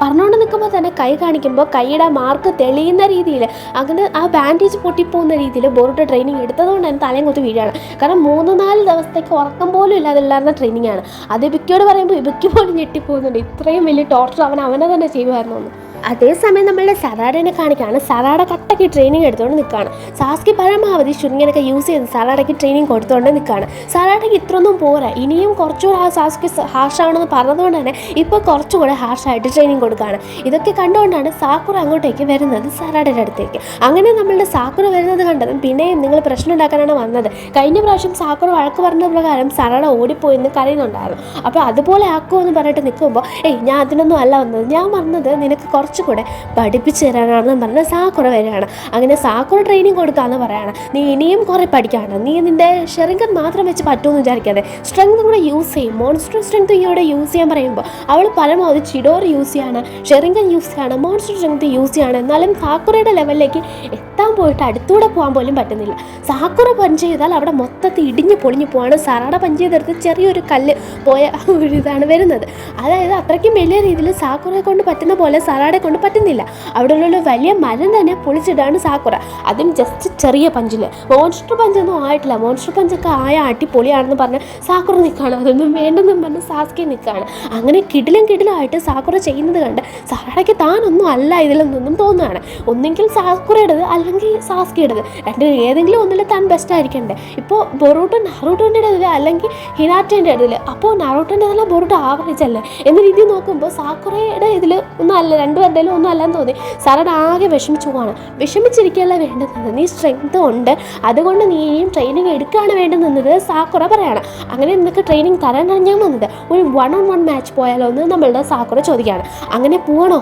പറഞ്ഞുകൊണ്ട് നിൽക്കുമ്പോൾ തന്നെ കൈ കാണിക്കുമ്പോൾ കൈയുടെ മാർക്ക് തെളിയുന്ന രീതിയിൽ അങ്ങനെ ആ ബാൻഡേജ് പൊട്ടിപ്പോകുന്ന രീതിയിൽ ബൊറൂട്ടോ ട്രെയിനിങ് എടുത്തതുകൊണ്ട് തന്നെ തലയും കുത്തി വീഴാണ്. കാരണം 3-4 ദിവസത്തേക്ക് ഉറക്കം പോലും ഇല്ലാതില്ലായിരുന്ന ട്രെയിനിങ് ആണ്. അത് ഇബിക്കോട് പറയുമ്പോൾ ഇബിക്ക് പോലും ഞെട്ടിപ്പോകുന്നുണ്ട്, ഇത്രയും വലിയ ടോർച്ചർ അവനെ തന്നെ ചെയ്യുമായിരുന്നു എന്ന്. അതേസമയം നമ്മളുടെ സറാഡേനെ കാണിക്കുകയാണ്. സറാഡ കട്ടയ്ക്ക് ട്രെയിനിങ് എടുത്തുകൊണ്ട് നിൽക്കുകയാണ്. സാസ്കി പരമാവധി ശുരിങ്ങനൊക്കെ യൂസ് ചെയ്ത് സറാഡയ്ക്ക് ട്രെയിനിങ് കൊടുത്തുകൊണ്ട് നിൽക്കുകയാണ്. സറാഡയ്ക്ക് ഇത്രയൊന്നും പോരാ, ഇനിയും കുറച്ചുകൂടെ ആ സാസ്കി ഹാർഷാണെന്ന് പറഞ്ഞതുകൊണ്ട് തന്നെ ഇപ്പോൾ കുറച്ചുകൂടെ ഹാർഷായിട്ട് ട്രെയിനിങ് കൊടുക്കുകയാണ്. ഇതൊക്കെ കണ്ടുകൊണ്ടാണ് സാക്കുറ അങ്ങോട്ടേക്ക് വരുന്നത്, സറാഡയുടെ അടുത്തേക്ക്. അങ്ങനെ നമ്മളുടെ സാക്കുറ വരുന്നത് കണ്ടതും പിന്നെയും നിങ്ങൾ പ്രശ്നം ഉണ്ടാക്കാനാണ് വന്നത്. കഴിഞ്ഞ പ്രാവശ്യം സാക്കുറ വഴക്ക് പറഞ്ഞ പ്രകാരം സറാഡ ഓടിപ്പോയെന്ന് കരയുന്നുണ്ടായിരുന്നു. അപ്പോൾ അതുപോലെ ആക്കുമെന്ന് പറഞ്ഞിട്ട് നിൽക്കുമ്പോൾ ഞാൻ അതിനൊന്നും അല്ല വന്നത്, ഞാൻ വന്നത് നിനക്ക് കുറച്ചുകൂടെ പഠിപ്പിച്ചു തരാനാണെന്ന് പറഞ്ഞ് സാക്കുറ വരികയാണ്. അങ്ങനെ സാക്കുറ ട്രെയിനിങ് കൊടുക്കാമെന്ന് പറയുകയാണ്. നീ ഇനിയും കുറേ പഠിക്കാണ്ട്, നീ നിൻ്റെ ഷെറിങ്കൻ മാത്രം വെച്ച് പറ്റുമെന്ന് വിചാരിക്കാതെ സ്ട്രെങ്ത് കൂടെ യൂസ് ചെയ്യും. മോൺസ്റ്റർ സ്ട്രെങ്ത് ഇവിടെ യൂസ് ചെയ്യാൻ പറയുമ്പോൾ അവൾ പരമാവധി ചിഡോർ യൂസ് ചെയ്യാണ്, ഷെറിങ്കൻ യൂസ് ചെയ്യാണ്, മോൺസ്റ്റർ സ്ട്രെങ്ത് യൂസ് ചെയ്യാണ്. എന്നാലും സാക്കുറയുടെ ലെവലിലേക്ക് എത്താൻ പോയിട്ട് അടുത്തൂടെ പോകാൻ പോലും പറ്റുന്നില്ല. സാക്കുറ പഞ്ച് ചെയ്താൽ അവിടെ മൊത്തത്തിൽ ഇടിഞ്ഞ് പൊളിഞ്ഞു പോവാണ്. സറാഡ പഞ്ച് ചെയ്തെടുത്ത് ചെറിയൊരു കല്ല് പോയ ഒരു ഇതാണ് വരുന്നത്. അതായത് അത്രയ്ക്കും വലിയ രീതിയിൽ സാക്കുറയെ കൊണ്ട് പറ്റുന്ന പോലെ സറാഡെ കൊണ്ട് പറ്റുന്നില്ല. അവിടെയുള്ള വലിയ മരം തന്നെ പൊളിച്ചിടാണ് സാക്കുറ, അതും ജസ്റ്റ് ചെറിയ പഞ്ചിൽ. മോൺസ്റ്റർ പഞ്ചൊന്നും ആയിട്ടില്ല, മോൺസ്റ്റർ പഞ്ചൊക്കെ ആയ അടിപൊളിയാണെന്ന് പറഞ്ഞ് സാക്കുറ നിൽക്കുകയാണ്. അതൊന്നും വേണ്ടെന്നും പറഞ്ഞ് സാസ്കി നിൽക്കുകയാണ്. അങ്ങനെ കിടിലമായിട്ട് സാക്കുറ ചെയ്യുന്നത് കണ്ട് സറാഡയ്ക്ക് താനൊന്നും അല്ല ഇതിലൊന്നും തോന്നുകയാണ്. ഒന്നെങ്കിൽ സാക്കുറയുടേത് അല്ലെങ്കിൽ സാസ്കിയുടേത്, രണ്ടും ഏതെങ്കിലും ഒന്നിൽ താൻ ബെസ്റ്റ് ആയിരിക്കണ്ടേ. ഇപ്പോൾ ബൊറൂട്ടോ നറൂട്ടോൻ്റെ ഇതിൽ അല്ലെങ്കിൽ ഹിനാറ്റേൻ്റെ ഇതിൽ, അപ്പോൾ നറൂട്ടോൻ്റെ ഇതിൽ ബൊറൂട്ടോ ആവറേജ് അല്ലേ എന്ന രീതിയിൽ നോക്കുമ്പോൾ സാക്കുറയുടെ ഇതിൽ ഒന്നും അല്ല, രണ്ടുപേരുടെ ആരുടെയും ഒന്നും അല്ലാന്ന് തോന്നി. സാറയുടെ ആകെ വിഷമിച്ചു പോവാണ്. വിഷമിച്ചിരിക്കുകയല്ല വേണ്ടുന്നത്, നീ സ്ട്രെങ്ത് ഉണ്ട്, അതുകൊണ്ട് നീ ഇനിയും ട്രെയിനിങ് എടുക്കുകയാണ് വേണ്ടുന്നത് സാക്കുറ പറയാണ്. അങ്ങനെ നിനക്ക് ട്രെയിനിങ് തരാനാണ് ഞാൻ വന്നത്, ഒരു 1-on-1 മാച്ച് പോയാലോ എന്ന് നമ്മളുടെ സാക്കുറ ചോദിക്കുകയാണ്. അങ്ങനെ പോവാണോ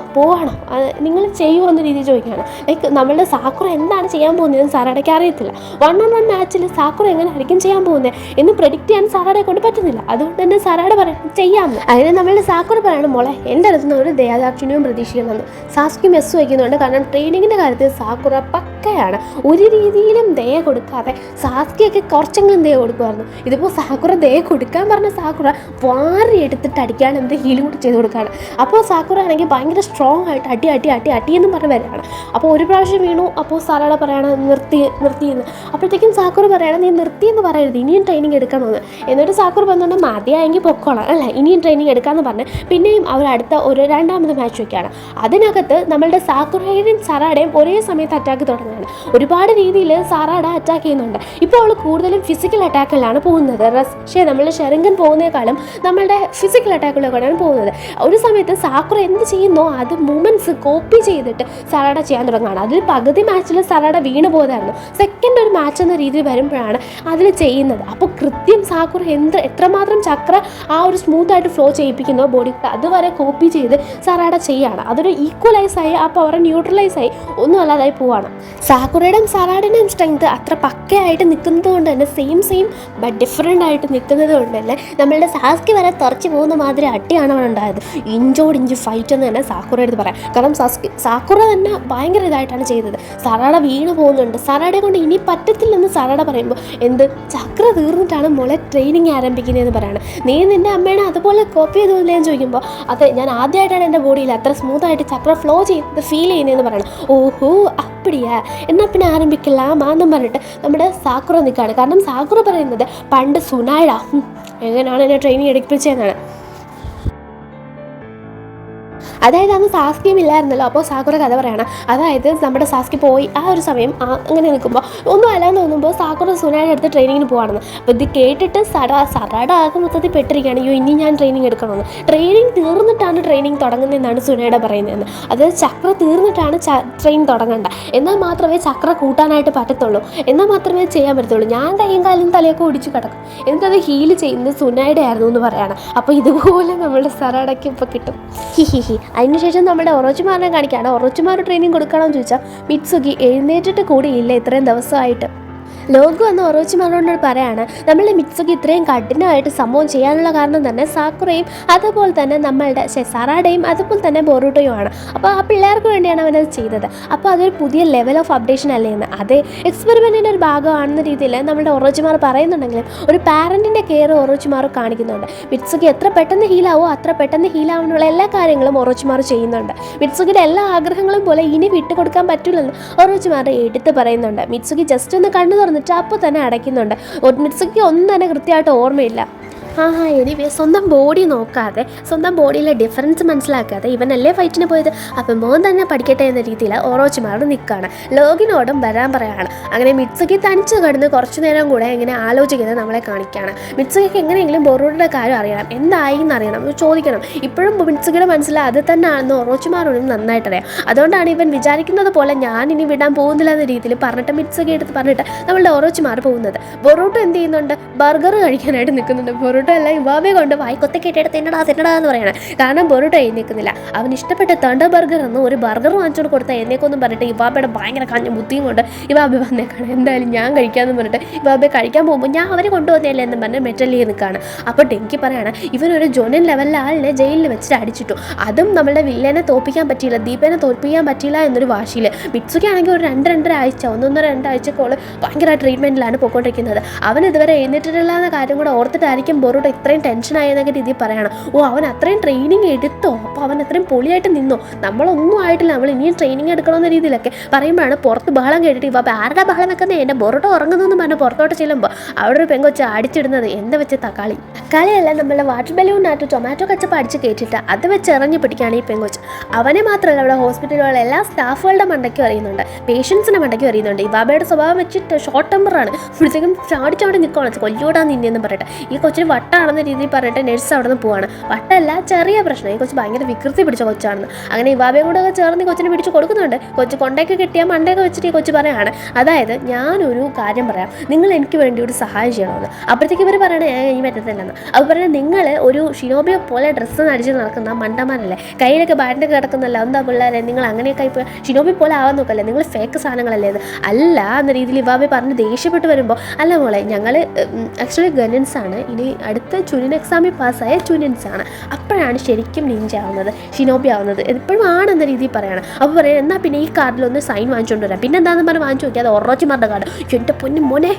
നിങ്ങൾ ചെയ്യുമോ എന്ന രീതിയിൽ ചോദിക്കുകയാണ്. ലൈക്ക് നമ്മളുടെ സാക്കുറ എന്താണ് ചെയ്യാൻ പോകുന്നതെന്ന് സാറയുടെക്ക് അറിയത്തില്ല. 1-on-1 മാച്ചിൽ സാക്കുറ എങ്ങനെയായിരിക്കും ചെയ്യാൻ പോകുന്നത് എന്ന് പ്രെഡിക്റ്റ് ചെയ്യാൻ സാറയുടെ കൊണ്ട് പറ്റുന്നില്ല. അതുകൊണ്ട് തന്നെ സാറയുടെ പറയണം ചെയ്യാമെന്ന്. അതിന് നമ്മളുടെ സാക്കുറ പറയണം, മോളെ എൻ്റെ അടുത്ത് നിന്ന് ഒരു ദയാദാക്ഷിണ്യവും പ്രതീക്ഷിക്കുന്നുണ്ട്. സാസ്കി മെസ്സ് വയ്ക്കുന്നുണ്ട്, കാരണം ട്രെയിനിങ്ങിൻ്റെ കാര്യത്തിൽ സാക്കുറ പക്കയാണ്. ഒരു രീതിയിലും ദയ കൊടുക്കാതെ സാസ്കിയൊക്കെ കുറച്ചെങ്കിലും ദയ കൊടുക്കുമായിരുന്നു. ഇതിപ്പോൾ സാക്കുറ ദയ കൊടുക്കാൻ പറഞ്ഞ സാക്കുറ വാരി എടുത്തിട്ട് അടിക്കാൻ എന്ത് ഹീലും കൂടി ചെയ്ത് കൊടുക്കുകയാണ്. അപ്പോൾ സാക്കുറ ആണെങ്കിൽ ഭയങ്കര സ്ട്രോങ് ആയിട്ട് അടി എന്നും പറഞ്ഞ് വരികയാണ്. അപ്പോൾ ഒരു പ്രാവശ്യം വീണു. അപ്പോൾ സാറയുടെ പറയണം നിർത്തിയെന്ന്. അപ്പോഴത്തേക്കും സാക്കുറ പറയണം, നീ നിർത്തിയെന്ന് പറയരുത്, ഇനിയും ട്രെയിനിങ് എടുക്കണമെന്ന്. എന്നിട്ട് സാക്കുറ പറഞ്ഞുകൊണ്ട് മതിയായെങ്കിൽ പൊക്കോളാം, അല്ല ഇനിയും ട്രെയിനിങ് എടുക്കാമെന്ന് പറഞ്ഞ് പിന്നെയും അവർ അടുത്ത ഒരു 2ാമത് മാച്ച് വയ്ക്കുകയാണ്. അതിനകത്ത് നമ്മളുടെ സാക്കുറയുടെയും സാറയുടെയും ഒരേ സമയത്ത് അറ്റാക്ക് തുടങ്ങുകയാണ്. ഒരുപാട് രീതിയിൽ സാറാട അറ്റാക്ക് ചെയ്യുന്നുണ്ട്. ഇപ്പോൾ അവൾ കൂടുതലും ഫിസിക്കൽ അറ്റാക്കിലാണ് പോകുന്നത്. പക്ഷേ നമ്മളുടെ ഷെറിങ്കൻ പോകുന്നതിനേക്കാളും നമ്മളുടെ ഫിസിക്കൽ അറ്റാക്കിലൂടെയാണ് പോകുന്നത്. ഒരു സമയത്ത് സാക്കുറ എന്ത് ചെയ്യുന്നോ അത് മൂമെൻറ്റ്സ് കോപ്പി ചെയ്തിട്ട് സാറാട ചെയ്യാൻ തുടങ്ങുകയാണ്. അതിൽ പകുതി മാച്ചിൽ സാറാട വീണ് പോയതായിരുന്നു. സെക്കൻഡ് ഒരു മാച്ച് എന്ന രീതിയിൽ വരുമ്പോഴാണ് അതിൽ ചെയ്യുന്നത്. അപ്പോൾ കൃത്യം സാക്കുറ എത്രമാത്രം ചക്ര ആ ഒരു സ്മൂത്തായിട്ട് ഫ്ലോ ചെയ്യിപ്പിക്കുന്നോ ബോഡി അതുവരെ കോപ്പി ചെയ്ത് സാറാട ചെയ്യാണ്. അതൊരു ഈക്വലൈസായി ആ പവർ ന്യൂട്രലൈസായി ഒന്നും അല്ലാതായി പോവാണ്. സാക്കുറയുടെയും സാറാടേയും സ്ട്രെങ്ത് അത്ര പക്കയായിട്ട് നിൽക്കുന്നത് കൊണ്ട് തന്നെ സെയിം ബട്ട് ഡിഫറെൻ്റ് ആയിട്ട് നിൽക്കുന്നത് കൊണ്ട് തന്നെ നമ്മളുടെ സാസ്കി വരെ തെറിച്ച് പോകുന്ന മാതിരി അടിയാണ് അവിടെ ഉണ്ടായത്. ഇഞ്ചോടിഞ്ച് ഫൈറ്റ് എന്ന് തന്നെ സാക്കുറ എടുത്ത് പറയാം. കാരണം സാക്കുറ തന്നെ ഭയങ്കര ഇതായിട്ടാണ് ചെയ്തത്. സാറാട വീണ് പോകുന്നുണ്ട്. സാറാടെ കൊണ്ട് ഇനി പറ്റത്തില്ലെന്ന് സാറാട പറയുമ്പോൾ എന്ത് ചക്ര തീർന്നിട്ടാണ് മോളെ ട്രെയിനിങ് ആരംഭിക്കുന്നതെന്ന് പറയാണ്. നീ നിൻ്റെ അമ്മേനെ അതുപോലെ കോപ്പി ചെയ്തോല്ലേ എന്ന് ചോദിക്കുമ്പോൾ അത് ഞാൻ ആദ്യമായിട്ടാണ് എൻ്റെ ബോഡിയിൽ അത്ര സ്മൂത്തായിട്ട് ചക്ര ഫ്ലോ ചെയ്യുന്നത് ഫീൽ ചെയ്യുന്നതെന്ന് പറയണം. ഓഹോ അപ്പടിയാ, എന്നാൽ പിന്നെ ആരംഭിക്കലാമാന്നും പറഞ്ഞിട്ട് നമ്മുടെ സാക്കുറ നിൽക്കുകയാണ്. കാരണം സാക്കുറ പറയുന്നത് പണ്ട് സുനായിഡ എങ്ങനെയാണ് എന്നെ ട്രെയിനിങ് എടുപ്പിച്ചതെന്നാണ്. അതായത് അന്ന് സാസ്കിയും ഇല്ലായിരുന്നല്ലോ. അപ്പോൾ സാക്കുറ കഥ പറയണം. അതായത് നമ്മുടെ സാസ്കി പോയി ആ ഒരു സമയം അങ്ങനെ നിൽക്കുമ്പോൾ ഒന്നും അല്ലാന്ന് തോന്നുമ്പോൾ സാക്കുറ സുനായുടെ അടുത്ത് ട്രെയിനിങ്ങിന് പോകണമെന്ന്. അപ്പോൾ ഇത് കേട്ടിട്ട് സറാടെ ആകെ മൊത്തത്തിൽ പെട്ടിരിക്കുകയാണ്. അയ്യോ ഇനി ഞാൻ ട്രെയിനിങ് എടുക്കണമെന്ന്. ട്രെയിനിങ് തീർന്നിട്ടാണ് ട്രെയിനിങ് തുടങ്ങുന്നതെന്നാണ് സുനയുടെ പറയുന്നതെന്ന്. അതായത് ചക്ര തീർന്നിട്ടാണ് ട്രെയിൻ തുടങ്ങേണ്ട, എന്നാൽ മാത്രമേ ചക്ര കൂട്ടാനായിട്ട് പറ്റത്തുള്ളൂ, എന്നാൽ മാത്രമേ ചെയ്യാൻ പറ്റത്തുള്ളൂ. ഞാൻ കയ്യും കാലും തലയൊക്കെ ഒടിച്ച് കിടക്കും. എന്നിട്ടത് ഹീൽ ചെയ്യുന്നത് സുനയുടെ ആയിരുന്നു എന്ന് പറയണം. അപ്പോൾ ഇതുപോലെ നമ്മളുടെ സറാടയ്ക്ക് ഇപ്പോൾ കിട്ടും. അതിനുശേഷം നമ്മുടെ ഒറോച്ചിമാറിനെ കാണിക്കുകയാണ്. ഒറോച്ചിമാർ ട്രെയിനിങ് കൊടുക്കണമെന്ന് ചോദിച്ചാൽ മിത്സുഗി എഴുന്നേറ്റിട്ട് കൂടിയില്ല ഇത്രയും ദിവസമായിട്ട്. ലോഗു എന്ന ഒറോച്ചിമാരോട് പറയാണ്, നമ്മളുടെ മിത്സുഗി ഇത്രയും കഠിനമായിട്ട് സംഭവം ചെയ്യാനുള്ള കാരണം തന്നെ സാക്കുറയും അതുപോലെ തന്നെ നമ്മളുടെ സറാടയും അതുപോലെ തന്നെ ബൊറൂട്ടോയുമാണ്. അപ്പോൾ ആ പിള്ളേർക്ക് വേണ്ടിയാണ് അവനത് ചെയ്തത്. അപ്പോൾ അതൊരു പുതിയ ലെവൽ ഓഫ് അപ്ഡേഷൻ അല്ലേ എന്ന്. അതേ എക്സ്പെരിമെൻറ്റിൻ്റെ ഒരു ഭാഗമാണെന്ന രീതിയിൽ നമ്മുടെ ഒറോച്ചിമാർ പറയുന്നുണ്ടെങ്കിലും ഒരു പാരൻറ്റിൻ്റെ കെയർ ഒറോച്ചിമാർ കാണിക്കുന്നുണ്ട്. മിത്സുഗി എത്ര പെട്ടെന്ന് ഹീലാവോ അത്ര പെട്ടെന്ന് ഹീലാവാനുള്ള എല്ലാ കാര്യങ്ങളും ഒറോച്ചിമാർ ചെയ്യുന്നുണ്ട്. മിത്സുഗിയുടെ എല്ലാ ആഗ്രഹങ്ങളും പോലെ ഇനി വിട്ടുകൊടുക്കാൻ പറ്റില്ലെന്ന് ഒറോച്ചിമാർ എടുത്ത് പറയുന്നുണ്ട്. മിത്സുഗി ജസ്റ്റ് ഒന്ന് കണ്ണു തുറന്നിട്ട് അപ്പോൾ തന്നെ അടയ്ക്കുന്നുണ്ട്. മിത്സുഗിക്ക് ഒന്നും തന്നെ കൃത്യമായിട്ട് ഓർമ്മയില്ല. എനിവേ സ്വന്തം ബോഡി നോക്കാതെ സ്വന്തം ബോഡിയിലെ ഡിഫറൻസ് മനസ്സിലാക്കാതെ ഇവനല്ലേ ഫൈറ്റിന് പോയത്, അപ്പം മോൻ തന്നെ പഠിക്കട്ടെ എന്ന രീതിയിൽ ഓറോച്ചിമാർ നിൽക്കുകയാണ്. ലോഗിനോടും വരാൻ പറയാണ്. അങ്ങനെ മിത്സുഗി തനിച്ച് കിടന്ന് കുറച്ചു നേരം കൂടെ ഇങ്ങനെ ആലോചിക്കുന്നത് നമ്മളെ കാണിക്കുകയാണ്. മിത്സുഗിക്ക് എങ്ങനെയെങ്കിലും ബൊറൂട്ടയുടെ കാര്യം അറിയണം, എന്തായി എന്നറിയണം, ചോദിക്കണം. ഇപ്പോഴും മിത്സുഗിയുടെ മനസ്സിൽ അത് തന്നെയാണെന്ന് ഓറോച്ചിമാരോടും നന്നായിട്ടറിയാം. അതുകൊണ്ടാണ് ഇവൻ വിചാരിക്കുന്നത് പോലെ ഞാൻ ഇനി വിടാൻ പോകുന്നില്ല എന്ന രീതിയിൽ പറഞ്ഞിട്ട് മിത്സുഗി എടുത്ത് പറഞ്ഞിട്ട് നമ്മളുടെ ഓറോച്ചിമാർ പോകുന്നത്. ബൊറൂട്ടോ എന്ത് ചെയ്യുന്നുണ്ട്, ബർഗർ കഴിക്കാനായിട്ട് നിൽക്കുന്നുണ്ട്. ബൊറൂട്ടോ അല്ല ഇവാബെ കൊണ്ട് വായിക്കൊത്തക്കേട്ട് തിന്നടാ എന്ന് പറയണം. കാരണം ബൊറൂട്ടോ എഴുന്നേൽക്കുന്നില്ല. അവൻ ഇഷ്ടപ്പെട്ട തണ്ട ബർഗർ എന്ന് ഒരു ബർഗർ വാങ്ങിച്ചോണ്ട് കൊടുത്താൽ എന്നേക്കൊന്നും പറഞ്ഞിട്ട് ഇവാബയുടെ ഭയങ്കര കഞ്ഞ ബുദ്ധിയും കൊണ്ട് ഇവാബെ വന്നേക്കാണ്. എന്തായാലും ഞാൻ കഴിക്കാമെന്ന് പറഞ്ഞിട്ട് ഇവാബെ കഴിക്കാൻ പോകുമ്പോൾ ഞാൻ അവരെ കൊണ്ടുവന്നല്ലേ എന്ന് പറഞ്ഞ് മെറ്റലിൽ നിൽക്കുകയാണ്. അപ്പോൾ ഡെങ്കി പറയാണ്, ഇവനൊരു ജോനൻ ലെവലിലെ ആളിനെ ജയിലിൽ വെച്ചിട്ട് അടിച്ചിട്ടു, അതും നമ്മളുടെ വില്ലനെ തോൽപ്പിക്കാൻ പറ്റിയില്ല, ദീപനെ തോൽപ്പിക്കാൻ പറ്റിയില്ല എന്നൊരു വാശിയിൽ. മിത്സുഗി ആണെങ്കിൽ ഒരു 2-2.5 ആഴ്ച 1-1-2 ആഴ്ചക്കോള് ഭയങ്കര ട്രീറ്റ്മെൻറ്റിലാണ് പോയിക്കൊണ്ടിരിക്കുന്നത്. അവൻ ഇതുവരെ എഴുന്നേറ്റിട്ടില്ല എന്ന കാര്യം കൂടെ ഓർത്തിട്ടായിരിക്കും ബൊറൂട്ടോ ഇത്രയും ടെൻഷനായെന്നൊക്കെ രീതി പറയണം. അവൻ അത്രയും ട്രെയിനിങ് എടുത്തോ, അപ്പോൾ അവൻ അത്രയും പൊളിയായിട്ട് നിന്നോ, നമ്മളൊന്നും ആയിട്ടില്ല, നമ്മൾ ഇനിയും ട്രെയിനിങ് എടുക്കണമെന്ന രീതിയിലൊക്കെ പറയുമ്പോഴാണ് പുറത്ത് ബഹളം കേട്ടിട്ട് ഇപ്പോൾ ആരുടെ ബഹളം വെക്കുന്നത്, എൻ്റെ ബൊറൂട്ടോ ഉറങ്ങുന്നതെന്ന് പറഞ്ഞ് പുറത്തോട്ട് ചെല്ലുമ്പോൾ അവിടെ ഒരു പെങ്കൊച്ച് അടിച്ചിടുന്നത് എന്താ വെച്ച് തക്കാളിയല്ല നമ്മളുടെ വാട്ടർ ബലൂണിനകത്ത് ടൊമാറ്റോ കച്ചപ്പ് അടിച്ച് കയറ്റിയിട്ട് അത് വെച്ച് എറിഞ്ഞ് പിടിക്കുകയാണ് ഈ പെങ്കൊച്ച്. അവനെ മാത്രമല്ല അവിടെ ഹോസ്പിറ്റലിലുള്ള എല്ലാ സ്റ്റാഫുകളുടെ മണ്ടയ്ക്കും അറിയുന്നുണ്ട്, പേഷ്യൻസിൻ്റെ മണ്ടയ്ക്കും അറിയുന്നുണ്ട്. ഇവാബയുടെ സ്വഭാവം വെച്ചിട്ട് ഷോർട്ട് ടെമ്പറാണ്. ഇപ്പോഴത്തേക്കും ചാടി നിൽക്കുകയാണ്, കൊല്ലൂടാൻ നിന്നെന്ന് പറഞ്ഞിട്ട്. ഈ കൊച്ചിന് വട്ടാണെന്ന രീതിയിൽ പറഞ്ഞിട്ട് നഴ്സ് അവിടെ നിന്ന് പോവാണ്. വട്ടല്ല, ചെറിയ പ്രശ്നം, ഈ കൊച്ച് ഭയങ്കര വികൃതി പിടിച്ച കൊച്ചാണെന്ന്. അങ്ങനെ ഇവാബയും കൂടെ ഒക്കെ ചേർന്ന് കൊച്ചിനെ പിടിച്ച് കൊടുക്കുന്നുണ്ട്. കൊച്ച് കൊണ്ടൊക്കെ കിട്ടിയാൽ മണ്ടയൊക്കെ വെച്ചിട്ട് ഈ കൊച്ച് പറയാണ്, അതായത് ഞാനൊരു കാര്യം പറയാം, നിങ്ങൾ എനിക്ക് വേണ്ടി ഒരു സഹായം ചെയ്യണമെന്ന്. അപ്പോഴത്തേക്ക് ഇവർ പറയണേ ഈ പറ്റത്തില്ലെന്ന്. അപ്പോൾ പറയുന്നത്, നിങ്ങൾ ഒരു ഷിനോബിയെ പോലെ ഡ്രസ്സ് നടിച്ച് നടക്കുന്ന മണ്ടന്മാരല്ലേ, കയ്യിലൊക്കെ ബാൻഡ് കിടക്കുന്നല്ല, എന്താ പിള്ളേരെ നിങ്ങൾ അങ്ങനെയൊക്കെ ഇപ്പോൾ ഷിനോബി പോലെ ആവാൻ നോക്കല്ലേ, നിങ്ങൾ ഫേക്ക് സാധനങ്ങളല്ലേ എന്ന്. അല്ല എന്ന രീതിയിൽ ഇവാബെ പറഞ്ഞ് ദേഷ്യപ്പെട്ട് വരുമ്പോൾ, അല്ല മോളെ ഞങ്ങൾ ആക്ച്വലി ഗനൻസ് ആണ്, ഇനി അടുത്ത ചുനിൻ എക്സാമിൽ പാസ്സായ ചുനിൻസ് ആണ്, അപ്പോഴാണ് ശരിക്കും നിഞ്ച ആവുന്നത്, ഷിനോബി ആവുന്നത്, എപ്പോഴും ആണെന്ന രീതിയിൽ പറയണം. അപ്പോൾ പറയാം, എന്നാൽ പിന്നെ ഈ കാർഡിലൊന്ന് സൈൻ വാങ്ങിച്ചുകൊണ്ട് വരാം. പിന്നെ എന്താണെന്ന് പറഞ്ഞ് വാങ്ങിച്ചു നോക്കി, അത് ഒറോച്ചിമാരുടെ കാർഡ്. എൻ്റെ പൊന്നു മോനെ,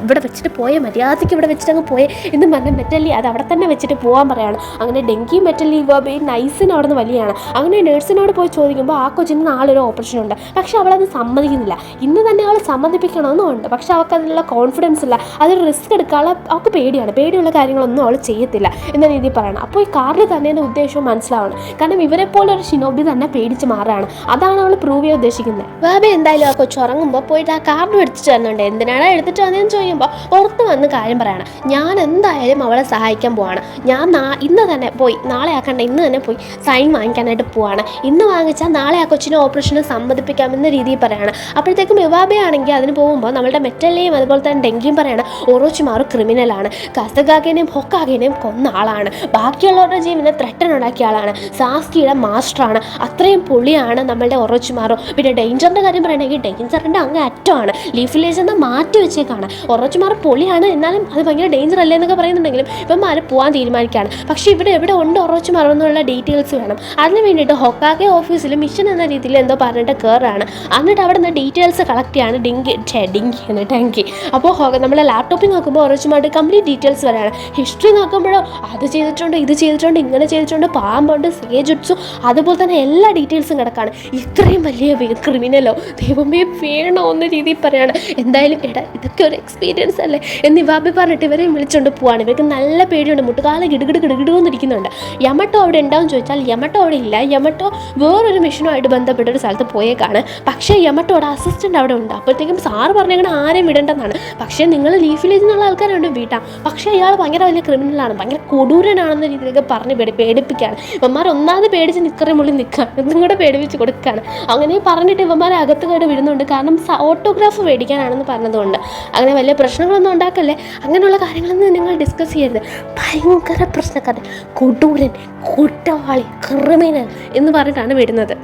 ഇവിടെ വെച്ചിട്ട് പോയേ, മര്യാദയ്ക്ക് ഇവിടെ വെച്ചിട്ട് അങ്ങ് പോയേ എന്ന് പറഞ്ഞ് മെറ്റല്ലി അത് അവിടെ തന്നെ വെച്ചിട്ട് പോകാൻ പറയാണ്. അങ്ങനെ ഡെങ്കി മെറ്റല്ലി ഇവാബയും നൈസിന് അവിടെ നിന്ന് വലിയാണ്. അങ്ങനെ നേഴ്സിനോട് പോയി ചോദിക്കുമ്പോൾ ആ കൊച്ചിന് നാളെ ഒരു ഓപ്പറേഷൻ ഉണ്ട്, പക്ഷെ അവളത് സമ്മതിക്കുന്നില്ല. ഇന്ന് തന്നെ അവൾ സമ്മതിപ്പിക്കണമെന്നുണ്ട്, പക്ഷെ അവൾക്ക് അതിനുള്ള കോൺഫിഡൻസ് ഇല്ല, അതൊരു റിസ്ക് എടുക്കാനുള്ള അവൾക്ക് പേടിയുള്ള കാര്യങ്ങളൊന്നും അവൾ ചെയ്യത്തില്ല എന്ന രീതിയിൽ പറയണം. അപ്പോൾ ഈ കാർഡിൽ തന്നെ എൻ്റെ ഉദ്ദേശവും മനസ്സിലാവണം, കാരണം ഇവരെ പോലെ ഒരു ഷിനോബി തന്നെ പേടിച്ച് മാറുകയാണ്, അതാണ് അവൾ പ്രൂവ് ചെയ്യാൻ ഉദ്ദേശിക്കുന്നത്. ബാബി എന്തായാലും ആ കൊച്ചു ഉറങ്ങുമ്പോൾ പോയിട്ട് ആ കാർഡ് എടുത്തിട്ട് വന്നുണ്ട്. എന്തിനാണ് എടുത്തിട്ട് വന്നതെന്ന് ചോദിക്കുമ്പോൾ പുറത്ത് വന്ന് കാര്യം പറയണം, ഞാൻ എന്തായാലും അവളെ സഹായിക്കാൻ പോവാണ്, ഞാൻ ഇന്ന് തന്നെ പോയി, നാളെ ആക്കണ്ട ഇന്ന് തന്നെ പോയി സൈൻ വാങ്ങിക്കാനായിട്ട് പോവാണ്, ഇന്ന് വാങ്ങിച്ചാൽ നാളെ ആ കൊച്ചിനെ ഓപ്പറേഷന് സമ്മതിപ്പിക്കാമെന്ന രീതിയിൽ പറയാണ്. അപ്പോഴത്തേക്കും ഇവാബയാണെങ്കിൽ അതിന് പോകുമ്പോൾ നമ്മളുടെ മെറ്റലിനെയും അതുപോലെ തന്നെ ഡെങ്കിയും പറയണം, ഓറോച്ചിമാർ ക്രിമിനലാണ്, കസഗാഗിനെയും ഹൊക്കാഗിനെയും കൊന്ന ആളാണ്, ബാക്കിയുള്ളവരുടെ ജീവനെ ത്രട്ടൻ ഉണ്ടാക്കിയ ആളാണ്, സാസ്കിയുടെ മാസ്റ്ററാണ്, അത്രയും പൊളിയാണ് നമ്മളുടെ ഒറോച്ചിമാറോ. പിന്നെ ഡേഞ്ചറിൻ്റെ കാര്യം പറയണമെങ്കിൽ ഡേഞ്ചറിൻ്റെ അങ്ങ് അറ്റമാണ്, ലീഫ് വില്ലേജ് എന്നാൽ മാറ്റി വെച്ചേക്കാണ്. ഒറോച്ചിമാർ പൊളിയാണ്, എന്നാലും അത് ഭയങ്കര ഡേഞ്ചർ അല്ലേ എന്നൊക്കെ പറയുന്നുണ്ടെങ്കിലും ഇവന്മാർ പോകാൻ തീരുമാനിക്കുകയാണ്. പക്ഷേ ഇവിടെ എവിടെ ഉണ്ട് ഒറോച്ചിമാർ എന്നുള്ള ഡീറ്റെയിൽസ് വേണം. അതിന് വേണ്ടിയിട്ട് ഹൊക്കാഗെ ഓഫീസിൽ മിഷൻ എന്ന രീതിയിൽ എന്തോ പറഞ്ഞിട്ട് കയറാണ്. എന്നിട്ട് അവിടെ നിന്ന് ഡീറ്റെയിൽസ് കളക്ട് ചെയ്യാണ് ഡെങ്കി. അപ്പോൾ നമ്മളെ ലാപ്ടോപ്പിൽ നോക്കുമ്പോൾ ഒറോച്ചിമാരുടെ കംപ്ലീറ്റ് ഡീറ്റെയിൽസ് വരാണ്. ഹിസ്റ്ററി നോക്കുമ്പോഴോ അത് ചെയ്തിട്ടുണ്ട്, ഇത് ചെയ്തിട്ടുണ്ട്, ഇങ്ങനെ ചെയ്തിട്ടുണ്ട്, പാമ്പുണ്ട്, സേജുട്സു, അതുപോലെ തന്നെ എല്ലാ ഡീറ്റെയിൽസും കിടക്കാണ്. ഇത്രയും വലിയ ക്രിമിനലോ ദൈവമേ വേണോ എന്ന രീതിയിൽ പറയാണ്. എന്തായാലും ഇതൊക്കെ ഒരു എക്സ്പീരിയൻസ് അല്ലേ എന്ന് ഇവാബി പറഞ്ഞിട്ട് ഇവരെ വിളിച്ചുകൊണ്ട് പോവാണ്. ഇവർക്ക് നല്ല പേടിയുണ്ട്, മുട്ടുകാലം കിടുകിടുന്നിരിക്കുന്നുണ്ട്. യമട്ടോ അവിടെ ഉണ്ടാവും ചോദിച്ചാൽ യമട്ടോ അവിടെ ഇല്ല. യമട്ടോ വേറൊരു മിഷനുമായിട്ട് ബന്ധപ്പെട്ട ഒരു സ്ഥലത്ത് പോയേക്കാണ്. പക്ഷേ യമട്ടോടെ അസിസ്റ്റൻ്റ് അവിടെ ഉണ്ട്. അപ്പോഴത്തേക്കും സാറ് പറഞ്ഞേക്കണം ആരെയും വിടേണ്ടെന്നാണ്. പക്ഷേ നിങ്ങൾ ലീഫ് വില്ലേജിൽ നിന്നുള്ള ആൾക്കാരുണ്ട് വീട്ടാം, പക്ഷേ അയാൾ ഭയങ്കര വലിയ ക്രിമിനലാണ്, ഭയങ്കര കൊടൂരനാണെന്ന രീതിയിലൊക്കെ പറഞ്ഞ് പേടിപ്പിക്കുകയാണ്. ഇവന്മാർ ഒന്നാമത് പേടിച്ച് നിൽക്കറിമുള്ളിൽ നിൽക്കുകയാണ്, ഇതും കൂടെ പേടിപ്പിച്ച് കൊടുക്കുകയാണ്. അങ്ങനെ പറഞ്ഞിട്ട് ഇവന്മാരെ അകത്ത് കയറി വിടുന്നുണ്ട്, കാരണം ഓട്ടോഗ്രാഫ് മേടിക്കാനാണെന്ന് പറഞ്ഞതുകൊണ്ട്. അങ്ങനെ വലിയ പ്രശ്നങ്ങളൊന്നും ഉണ്ടാക്കല്ലേ, അങ്ങനെയുള്ള കാര്യങ്ങളൊന്നും നിങ്ങൾ ഡിസ്കസ് ചെയ്യരുത്. ഭയങ്കര പ്രശ്നക്കാരൻ, കൊടൂരൻ, കുറ്റവാളി, ക്രിമിനൽ എന്ന് പറഞ്ഞിട്ടാണ് വിടുന്നത്.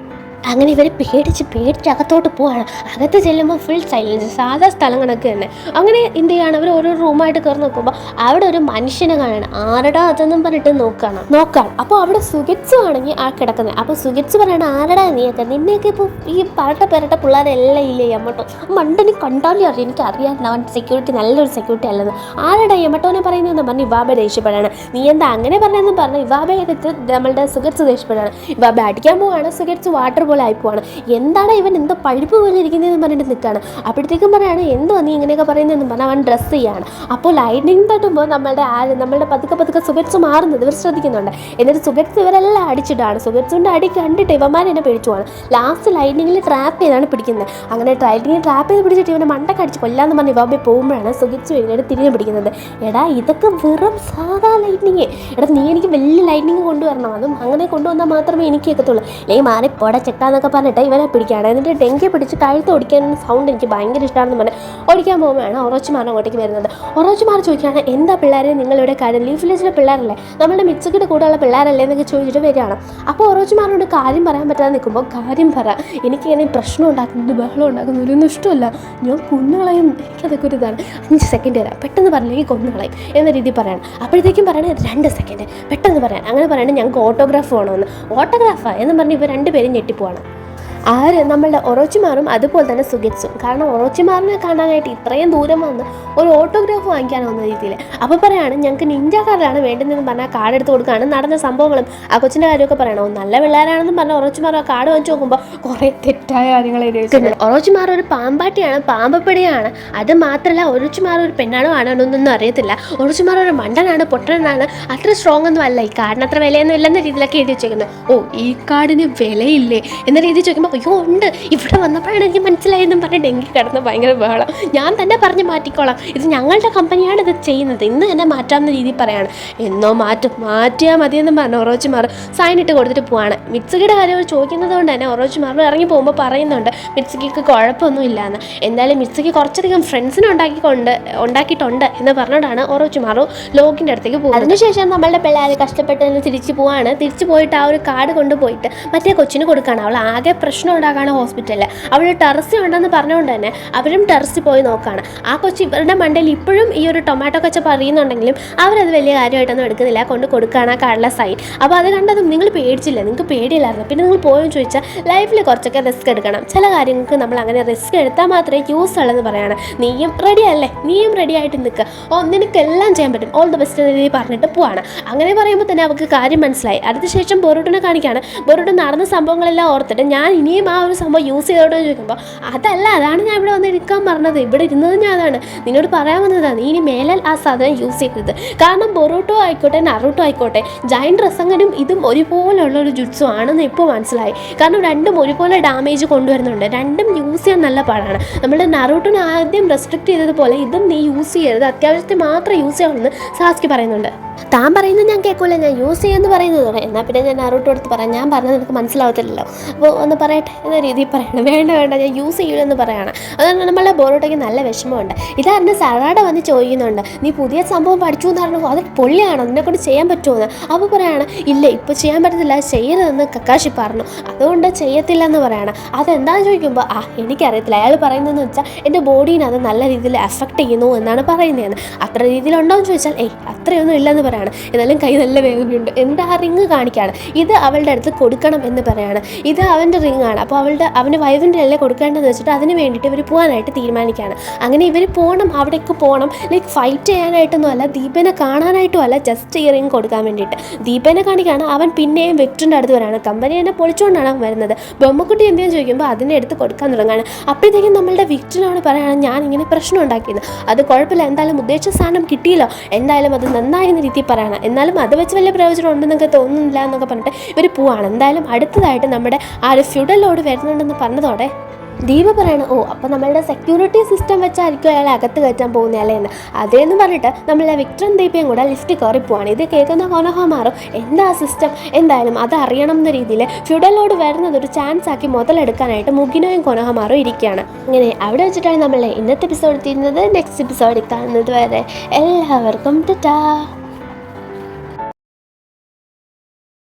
അങ്ങനെ ഇവർ പേടിച്ച് അകത്തോട്ട് പോവാണ്. അകത്ത് ചെല്ലുമ്പോൾ ഫുൾ സൈലൻസ്, സാധാ സ്ഥലം കണക്ക് തന്നെ. അങ്ങനെ എന്ത് ചെയ്യാണ്, അവർ ഓരോ റൂമായിട്ട് കയറി നോക്കുമ്പോൾ അവിടെ ഒരു മനുഷ്യനെ കാണണം. ആരടാ അതെന്നും പറഞ്ഞിട്ട് നോക്കാം. അപ്പോൾ അവിടെ സുഗിറ്റ്സു ആണെങ്കിൽ ആ കിടക്കുന്നത്. അപ്പോൾ സുഗിറ്റ്സ് പറയണം, ആരടാ നീയൊക്കെ, നിന്നെയൊക്കെ ഇപ്പോൾ ഈ പരട്ട പിള്ളേരെല്ലാം ഇല്ലേ യമട്ടോ, മണ്ടന് കണ്ടാലും അറിയാം, എനിക്ക് അറിയാം അവൻ സെക്യൂരിറ്റി നല്ലൊരു സെക്യൂരിറ്റി അല്ലെന്ന്. ആരടാ യമട്ടോനെ പറയുന്നതെന്ന് പറഞ്ഞ് ഇവാബ ദേഷ്യപ്പെടാണ്. നീ എന്താ അങ്ങനെ പറഞ്ഞതെന്ന് പറഞ്ഞ് ഇവാബയെ എടുത്ത് നമ്മളുടെ സുഗിറ്റ്സ് ദേഷ്യപ്പെടാണ്. ഇവാബ അടിക്കാൻ പോവാണ്. സുഗിറ്റ്സ് വാട്ടർ പോലെ ആയിപ്പോവാണ്. എന്താണ് ഇവൻ എന്തോ പഴുപ്പ് പോലെ ഇരിക്കുന്നതെന്ന് പറഞ്ഞിട്ട് നിൽക്കുകയാണ്. അപ്പോഴത്തേക്കും പറയാണ്, എന്തോ നീ ഇങ്ങനെയൊക്കെ പറയുന്നതെന്ന് പറഞ്ഞാൽ അവൻ ഡ്രസ്സ് ചെയ്യാണ്. അപ്പോൾ ലൈറ്റിംഗ് തട്ടുമ്പോൾ നമ്മളുടെ പതുക്കെ സുഗറ്റ്സ് മാറുന്നത് ഇവർ ശ്രദ്ധിക്കുന്നുണ്ട്. എന്നിട്ട് സുഗറ്റ്സ് ഇവരെല്ലാം അടിച്ചിട്ടാണ്. സുഗറ്റ്സിൻ്റെ അടി കണ്ടിട്ട് ഇവന്മാർ എന്നെ പിടിച്ചുപോവാണ്. ലാസ്റ്റ് ലൈറ്റിങ്ങിൽ ട്രാപ്പ് ചെയ്താണ് പിടിക്കുന്നത്. അങ്ങനെ ലൈറ്റിങ്ങിൽ ട്രാപ്പ് ചെയ്ത് പിടിച്ചിട്ട് ഇവനെ മണ്ടൊക്കെ അടിച്ച് കൊല്ലാന്ന് പറഞ്ഞ് ഇവാബെ പോകുമ്പോഴാണ് സുഗറ്റ്സ് പിന്നീട് തിരിഞ്ഞ് പിടിക്കുന്നത്. എടാ ഇതൊക്കെ വെറും സാധാ ലൈറ്റിങ്, എടാ നീ എനിക്ക് വലിയ ലൈറ്റിങ് കൊണ്ടുവരണം, അതും അങ്ങനെ കൊണ്ടുവന്നാൽ മാത്രമേ എനിക്ക് കേൾക്കത്തുള്ളൂ, അല്ലെങ്കിൽ മാറി പോടാ ചെക്കാന്നൊക്കെ പറഞ്ഞിട്ട് ഇവനെ പിടിക്കുകയാണ്. എന്നിട്ട് ഡെങ്കി പിടിച്ച് കഴുത്ത് ഓടിക്കാനുള്ള സൗണ്ട് എനിക്ക് ഭയങ്കര ഇഷ്ടമാണെന്ന് പറഞ്ഞ് ഓടിക്കാൻ പോകുമ്പോഴാണ് ഒറോച്ചിമാർ അങ്ങോട്ടേക്ക് വരുന്നത്. ഒറോച്ചിമാർ ചോദിക്കുകയാണ്, എന്താ പിള്ളേരെ നിങ്ങളിവിടെ കാര്യം, ലീഫ് വില്ലേജിലെ പിള്ളേരല്ലേ, നമ്മളുടെ മിക്സക്കിയുടെ കൂടെയുള്ള പിള്ളേരല്ലേ എന്നൊക്കെ ചോദിച്ചിട്ട് വരികയാണ്. അപ്പോൾ ഒറോച്ചിമാരോട് കാര്യം പറയാൻ പറ്റാതെ നിൽക്കുമ്പോൾ, കാര്യം പറ, എനിക്കിങ്ങനെ പ്രശ്നം ഉണ്ടാക്കുന്നത് ബഹളം ഉണ്ടാക്കുന്നതൊന്നും ഇഷ്ടമല്ല, ഞാൻ കൊന്നുകളയും, എനിക്കതൊക്കെ ഒരു ഇതാണ്, 5 സെക്കൻഡ് തരാം, പെട്ടെന്ന് പറഞ്ഞില്ലെങ്കിൽ കൊന്നുകളയും എന്ന രീതിയിൽ പറയണം. അപ്പോഴത്തേക്കും പറയണേ 2 സെക്കൻഡ് പെട്ടെന്ന് പറയാൻ. അങ്ങനെ പറയണേ ഞങ്ങൾക്ക് ഓട്ടോഗ്രാഫ് വേണമെന്ന്. ഓട്ടോഗ്രാഫാണ് എന്ന് പറഞ്ഞ് ഇവർ രണ്ടുപേരും ഞെട്ടിപ്പോവാണ്. ആര്, നമ്മളുടെ ഒറോച്ചിമാറും അതുപോലെ തന്നെ സുഗിറ്റ്സും. കാരണം ഒറോച്ചിമാറിനെ കാണാനായിട്ട് ഇത്രയും ദൂരം വന്ന് ഒരു ഓട്ടോഗ്രാഫ് വാങ്ങിക്കാനാവുന്ന രീതിയിൽ. അപ്പോൾ പറയാണ്, ഞങ്ങൾക്ക് നിഞ്ച കാർഡാണ് വേണ്ടതെന്ന് പറഞ്ഞാൽ കാർഡ് എടുത്ത് കൊടുക്കുകയാണ്. നടന്ന സംഭവങ്ങളും ആ കൊച്ചിൻ്റെ കാര്യമൊക്കെ പറയണോ, നല്ല പിള്ളേരാണെന്നും പറഞ്ഞാൽ ഒറോച്ചിമാർ ആ കാർഡ് വാങ്ങിച്ച് നോക്കുമ്പോൾ കുറേ തെറ്റായ കാര്യങ്ങൾ എഴുതിയിട്ടുണ്ട്. ഒറോച്ചിമാർ ഒരു പാമ്പാട്ടിയാണ്, പാമ്പപ്പടിയാണ്. അത് മാത്രമല്ല ഒറോച്ചിമാർ ഒരു പെണ്ണാണോ ആണോന്നൊന്നും അറിയത്തില്ല. ഒറോച്ചിമാർ ഒരു മണ്ടനാണ്, പൊട്ടനാണ്, അത്ര സ്ട്രോങ് ഒന്നും അല്ല, ഈ കാർഡിന് അത്ര വിലയൊന്നും ഇല്ലെന്ന രീതിയിലൊക്കെ എഴുതി വെച്ചേക്കുന്നത്. ഓ ഈ കാർഡിന് വിലയില്ലേ എന്ന രീതിയിൽ ചോദിക്കുമ്പോൾ അയ്യോ ഉണ്ട്, ഇവിടെ വന്നപ്പോഴാണ് എനിക്ക് മനസ്സിലായതെന്നും പറഞ്ഞിട്ട് എനിക്ക് കിടന്ന് ഭയങ്കര ബഹളം. ഞാൻ തന്നെ പറഞ്ഞ് മാറ്റിക്കോളാം, ഇത് ഞങ്ങളുടെ കമ്പനിയാണ് ഇത് ചെയ്യുന്നത്, ഇന്ന് തന്നെ മാറ്റാവുന്ന രീതിയിൽ പറയാണ്. എന്നോ മാറ്റിയാൽ മതിയെന്നും പറഞ്ഞു ഒറോച്ചിമാർ സൈൻ ഇട്ട് കൊടുത്തിട്ട് പോവാണ്. മിത്സുകിയുടെ കാര്യം അവർ ചോദിക്കുന്നത് കൊണ്ട് തന്നെ ഒറോച്ചിമാർ ഇറങ്ങി പോകുമ്പോൾ പറയുന്നുണ്ട് മിത്സുകിക്ക് കുഴപ്പമൊന്നും ഇല്ലയെന്ന്. എന്തായാലും മിത്സുകി കുറച്ചധികം ഫ്രണ്ട്സിനെ ഉണ്ടാക്കിയിട്ടുണ്ട് എന്ന് പറഞ്ഞുകൊണ്ടാണ് ഒറോച്ചിമാറു ലോകിൻ്റെ അടുത്തേക്ക് പോകുന്നത്. അതിനുശേഷം നമ്മളുടെ പിള്ളേർ കഷ്ടപ്പെട്ട് തിരിച്ചു പോവാണ്. തിരിച്ചു പോയിട്ട് ആ ഒരു കാർഡ് കൊണ്ടുപോയിട്ട് മറ്റേ കൊച്ചിന് കൊടുക്കുകയാണ്. അവൾ ആകെ പ്രശ്നം ഉണ്ടാക്കുകയാണ് ഹോസ്പിറ്റലിൽ. അവൾ ടെറസിൽ ഉണ്ടെന്ന് പറഞ്ഞുകൊണ്ട് തന്നെ അവരും ടെറസിൽ പോയി നോക്കുകയാണ്. ആ കൊച്ചി ഇവരുടെ മണ്ടയിൽ ഇപ്പോഴും ഈ ഒരു ടൊമാറ്റോ കച്ചപ്പ് അറിയുന്നുണ്ടെങ്കിലും അവരത് വലിയ കാര്യമായിട്ടൊന്നും എടുക്കുന്നില്ല. കൊണ്ട് കൊടുക്കുകയാണ് ആ കാർഡിലെ സൈൻ. അപ്പോൾ അത് കണ്ടതും നിങ്ങൾ പേടിച്ചില്ല, നിങ്ങൾക്ക് പേടിയില്ലായിരുന്നു. പിന്നെ നിങ്ങൾ പോയെന്ന് ചോദിച്ചാൽ ലൈഫിൽ കുറച്ചൊക്കെ റിസ്ക് എടുക്കണം. ചില കാര്യങ്ങൾക്ക് നമ്മൾ അങ്ങനെ റിസ്ക് എടുത്താൽ മാത്രമേ യൂസ് ഉള്ളതെന്ന് പറയണം. നീയും റെഡി അല്ലേ, നീയും റെഡി ആയിട്ട് നിൽക്കുക, നിനക്കെല്ലാം ചെയ്യാൻ പറ്റും, ഓൾ ദ ബെസ്റ്റ് എന്ന് പറഞ്ഞിട്ട് പോവാണ്. അങ്ങനെ പറയുമ്പോൾ തന്നെ അവർക്ക് കാര്യം മനസ്സിലായി. അതിനുശേഷം ബൊറൂട്ടോനെ കാണിക്കുകയാണ്. ബൊറൂട്ടോ നടന്ന സംഭവങ്ങളെല്ലാം ഓർത്തിട്ട് ഞാൻ ഇനിയും ആ ഒരു സംഭവം യൂസ് ചെയ്തോട്ടെ എന്ന് ചോദിക്കുമ്പോൾ അതാണ് ഞാൻ ഇവിടെ വന്ന് എടുക്കാൻ പറഞ്ഞത്, ഇവിടെ ഇരുന്നത് ഞാൻ അതാണ് നിന്നോട് പറയാൻ വന്നതാണ്, നീ ഇനി മേലാൽ ആ സാധനം യൂസ് ചെയ്തത്. കാരണം ബൊറൂട്ടോ ആയിക്കോട്ടെ നറൂട്ടോ ആയിക്കോട്ടെ ജയന്റ് റസങ്കനും ഇതും ഒരുപോലുള്ളൊരു ജുട്സു ആണെന്ന് ഇപ്പോൾ മനസ്സിലായി. കാരണം രണ്ടും ഒരുപോലെ ഡാമേജ് കൊണ്ടുവരുന്നുണ്ട്, രണ്ടും യൂസ് ചെയ്യാൻ നല്ല പാടാണ്. നമ്മുടെ നറൂട്ടോനെ ആദ്യം റെസ്ട്രിക്ട് ചെയ്തതുപോലെ ഇതും നീ യൂസ് ചെയ്യരുത്, അത്യാവശ്യത്തെ മാത്രം യൂസ് ചെയ്യണമെന്ന് സാസ്കി പറയുന്നുണ്ട്. താൻ പറയുന്നത് ഞാൻ കേൾക്കൂല, ഞാൻ യൂസ് ചെയ്യുമെന്ന് പറയുന്നത്. എന്നാൽ പിന്നെ ഞാൻ നറൂട്ടോ എടുത്ത് പറയാം, ഞാൻ പറഞ്ഞത് നിനക്ക് മനസ്സിലാവത്തില്ലല്ലോ, അപ്പോൾ ഒന്ന് പറയട്ടെ എന്ന രീതിയിൽ പറയണം. വേണ്ട ഞാൻ യൂസ് ചെയ്യില്ലെന്ന് പറയണം. അതുകൊണ്ട് നമ്മളുടെ ബൊറൂട്ടോയ്ക്ക് നല്ല വിഷമമുണ്ട്. ഇതായിരുന്നു സറാഡ വന്ന് ചോദിക്കുന്നുണ്ട്, നീ പുതിയ സംഭവം പഠിച്ചു എന്ന് പറഞ്ഞു, അത് പൊള്ളിയാണോ, നിന്നെക്കൊണ്ട് ചെയ്യാൻ പറ്റുമോ? അപ്പോൾ പറയാണ് ഇല്ല ഇപ്പോൾ ചെയ്യാൻ പറ്റത്തില്ല, ചെയ്യരുതെന്ന് കക്കാശി പറഞ്ഞു, അതുകൊണ്ട് ചെയ്യത്തില്ല എന്ന് പറയണം. അതെന്താണെന്ന് ചോദിക്കുമ്പോൾ എനിക്കറിയത്തില്ല. അയാൾ പറയുന്നതെന്ന് വെച്ചാൽ എൻ്റെ ബോഡീനെ അത് നല്ല രീതിയിൽ എഫക്റ്റ് ചെയ്യുന്നു എന്നാണ് പറയുന്നതെന്ന്. അത്ര രീതിയിലുണ്ടോ എന്ന് ചോദിച്ചാൽ അത്രയൊന്നും ഇല്ലെന്ന് പറയാണ്. എന്നാലും കൈ നല്ല വേദനയുണ്ട്. എന്താ ആ റിങ് കാണിക്കുകയാണ്, ഇത് അവളുടെ അടുത്ത് കൊടുക്കണം എന്ന് പറയാണ്. ഇത് അവൻ്റെ റിങ് ആണ്, അപ്പോൾ അവൻ്റെ വൈഫിൻ്റെ അല്ലേ കൊടുക്കേണ്ടതെന്ന് വെച്ചിട്ട് അതിന് വേണ്ടിയിട്ട് ഇവർ പോകാനായിട്ട് തീരുമാനിക്കുകയാണ്. അങ്ങനെ ഇവർ പോകണം, അവിടേക്ക് പോകണം. ലൈക്ക് ഫൈറ്റ് ചെയ്യാനായിട്ടൊന്നും അല്ല, ദീപനെ കാണാനായിട്ടും അല്ല, ജസ്റ്റ് ഈ റിങ് കൊടുക്കാൻ വേണ്ടിയിട്ട്. ദീപനെ കാണിക്കുകയാണ്. അവൻ പിന്നെയും വിക്ടറിൻ്റെ അടുത്ത് വരാണ്. കമ്പനി തന്നെ പൊളിച്ചുകൊണ്ടാണ് അവൻ വരുന്നത്. ബൊമ്മക്കുട്ടി എന്തെന്ന് ചോദിക്കുമ്പോൾ അതിനെ എടുത്ത് കൊടുക്കാൻ തുടങ്ങുകയാണ്. അപ്പോഴത്തേക്കും നമ്മളുടെ വിക്ടറിനോട് പറയുകയാണ് ഞാൻ ഇങ്ങനെ പ്രശ്നം ഉണ്ടാക്കിയത്, അത് കുഴപ്പമില്ല, എന്തായാലും ഉദ്ദേശിച്ച സാധനം കിട്ടിയല്ലോ, എന്തായാലും അത് നന്നായിരുന്ന രീതിയിൽ പറയണം, എന്നാലും അത് വെച്ച് വലിയ പ്രയോജനം ഉണ്ടെന്നൊക്കെ തോന്നുന്നില്ല എന്നൊക്കെ പറഞ്ഞിട്ട് ഇവർ പോവാണ്. എന്തായാലും അടുത്തതായിട്ട് നമ്മുടെ ആ ഒരു ഫ്യൂഡൽ ലോഡ് വരുന്നുണ്ടെന്ന് പറഞ്ഞതോടെ ദീപ പറയണം അപ്പോൾ നമ്മളുടെ സെക്യൂരിറ്റി സിസ്റ്റം വെച്ചായിരിക്കും അയാളെ അകത്ത് കയറ്റാൻ പോകുന്നതല്ലേ എന്ന്. അതേന്ന് പറഞ്ഞിട്ട് നമ്മളെ വിക്ടറും ദീപയും കൂടെ ലിഫ്റ്റ് കയറി പോവാണ്. ഇത് കേൾക്കുന്ന കൊനോഹമാറും എന്താ സിസ്റ്റം, എന്തായാലും അത് അറിയണം എന്ന രീതിയിൽ ഫ്യൂഡലോട് വരുന്നത് ഒരു ചാൻസ് ആക്കി മുതലെടുക്കാനായിട്ട് മുഗിനോയും കൊനോഹമാറും ഇരിക്കുകയാണ്. അങ്ങനെ അവിടെ വെച്ചിട്ടാണ് നമ്മളെ ഇന്നത്തെ എപ്പിസോഡ് തീരുന്നത്. നെക്സ്റ്റ് എപ്പിസോഡിൽ കാണുന്നത് വരെ എല്ലാവർക്കും ടാറ്റാ.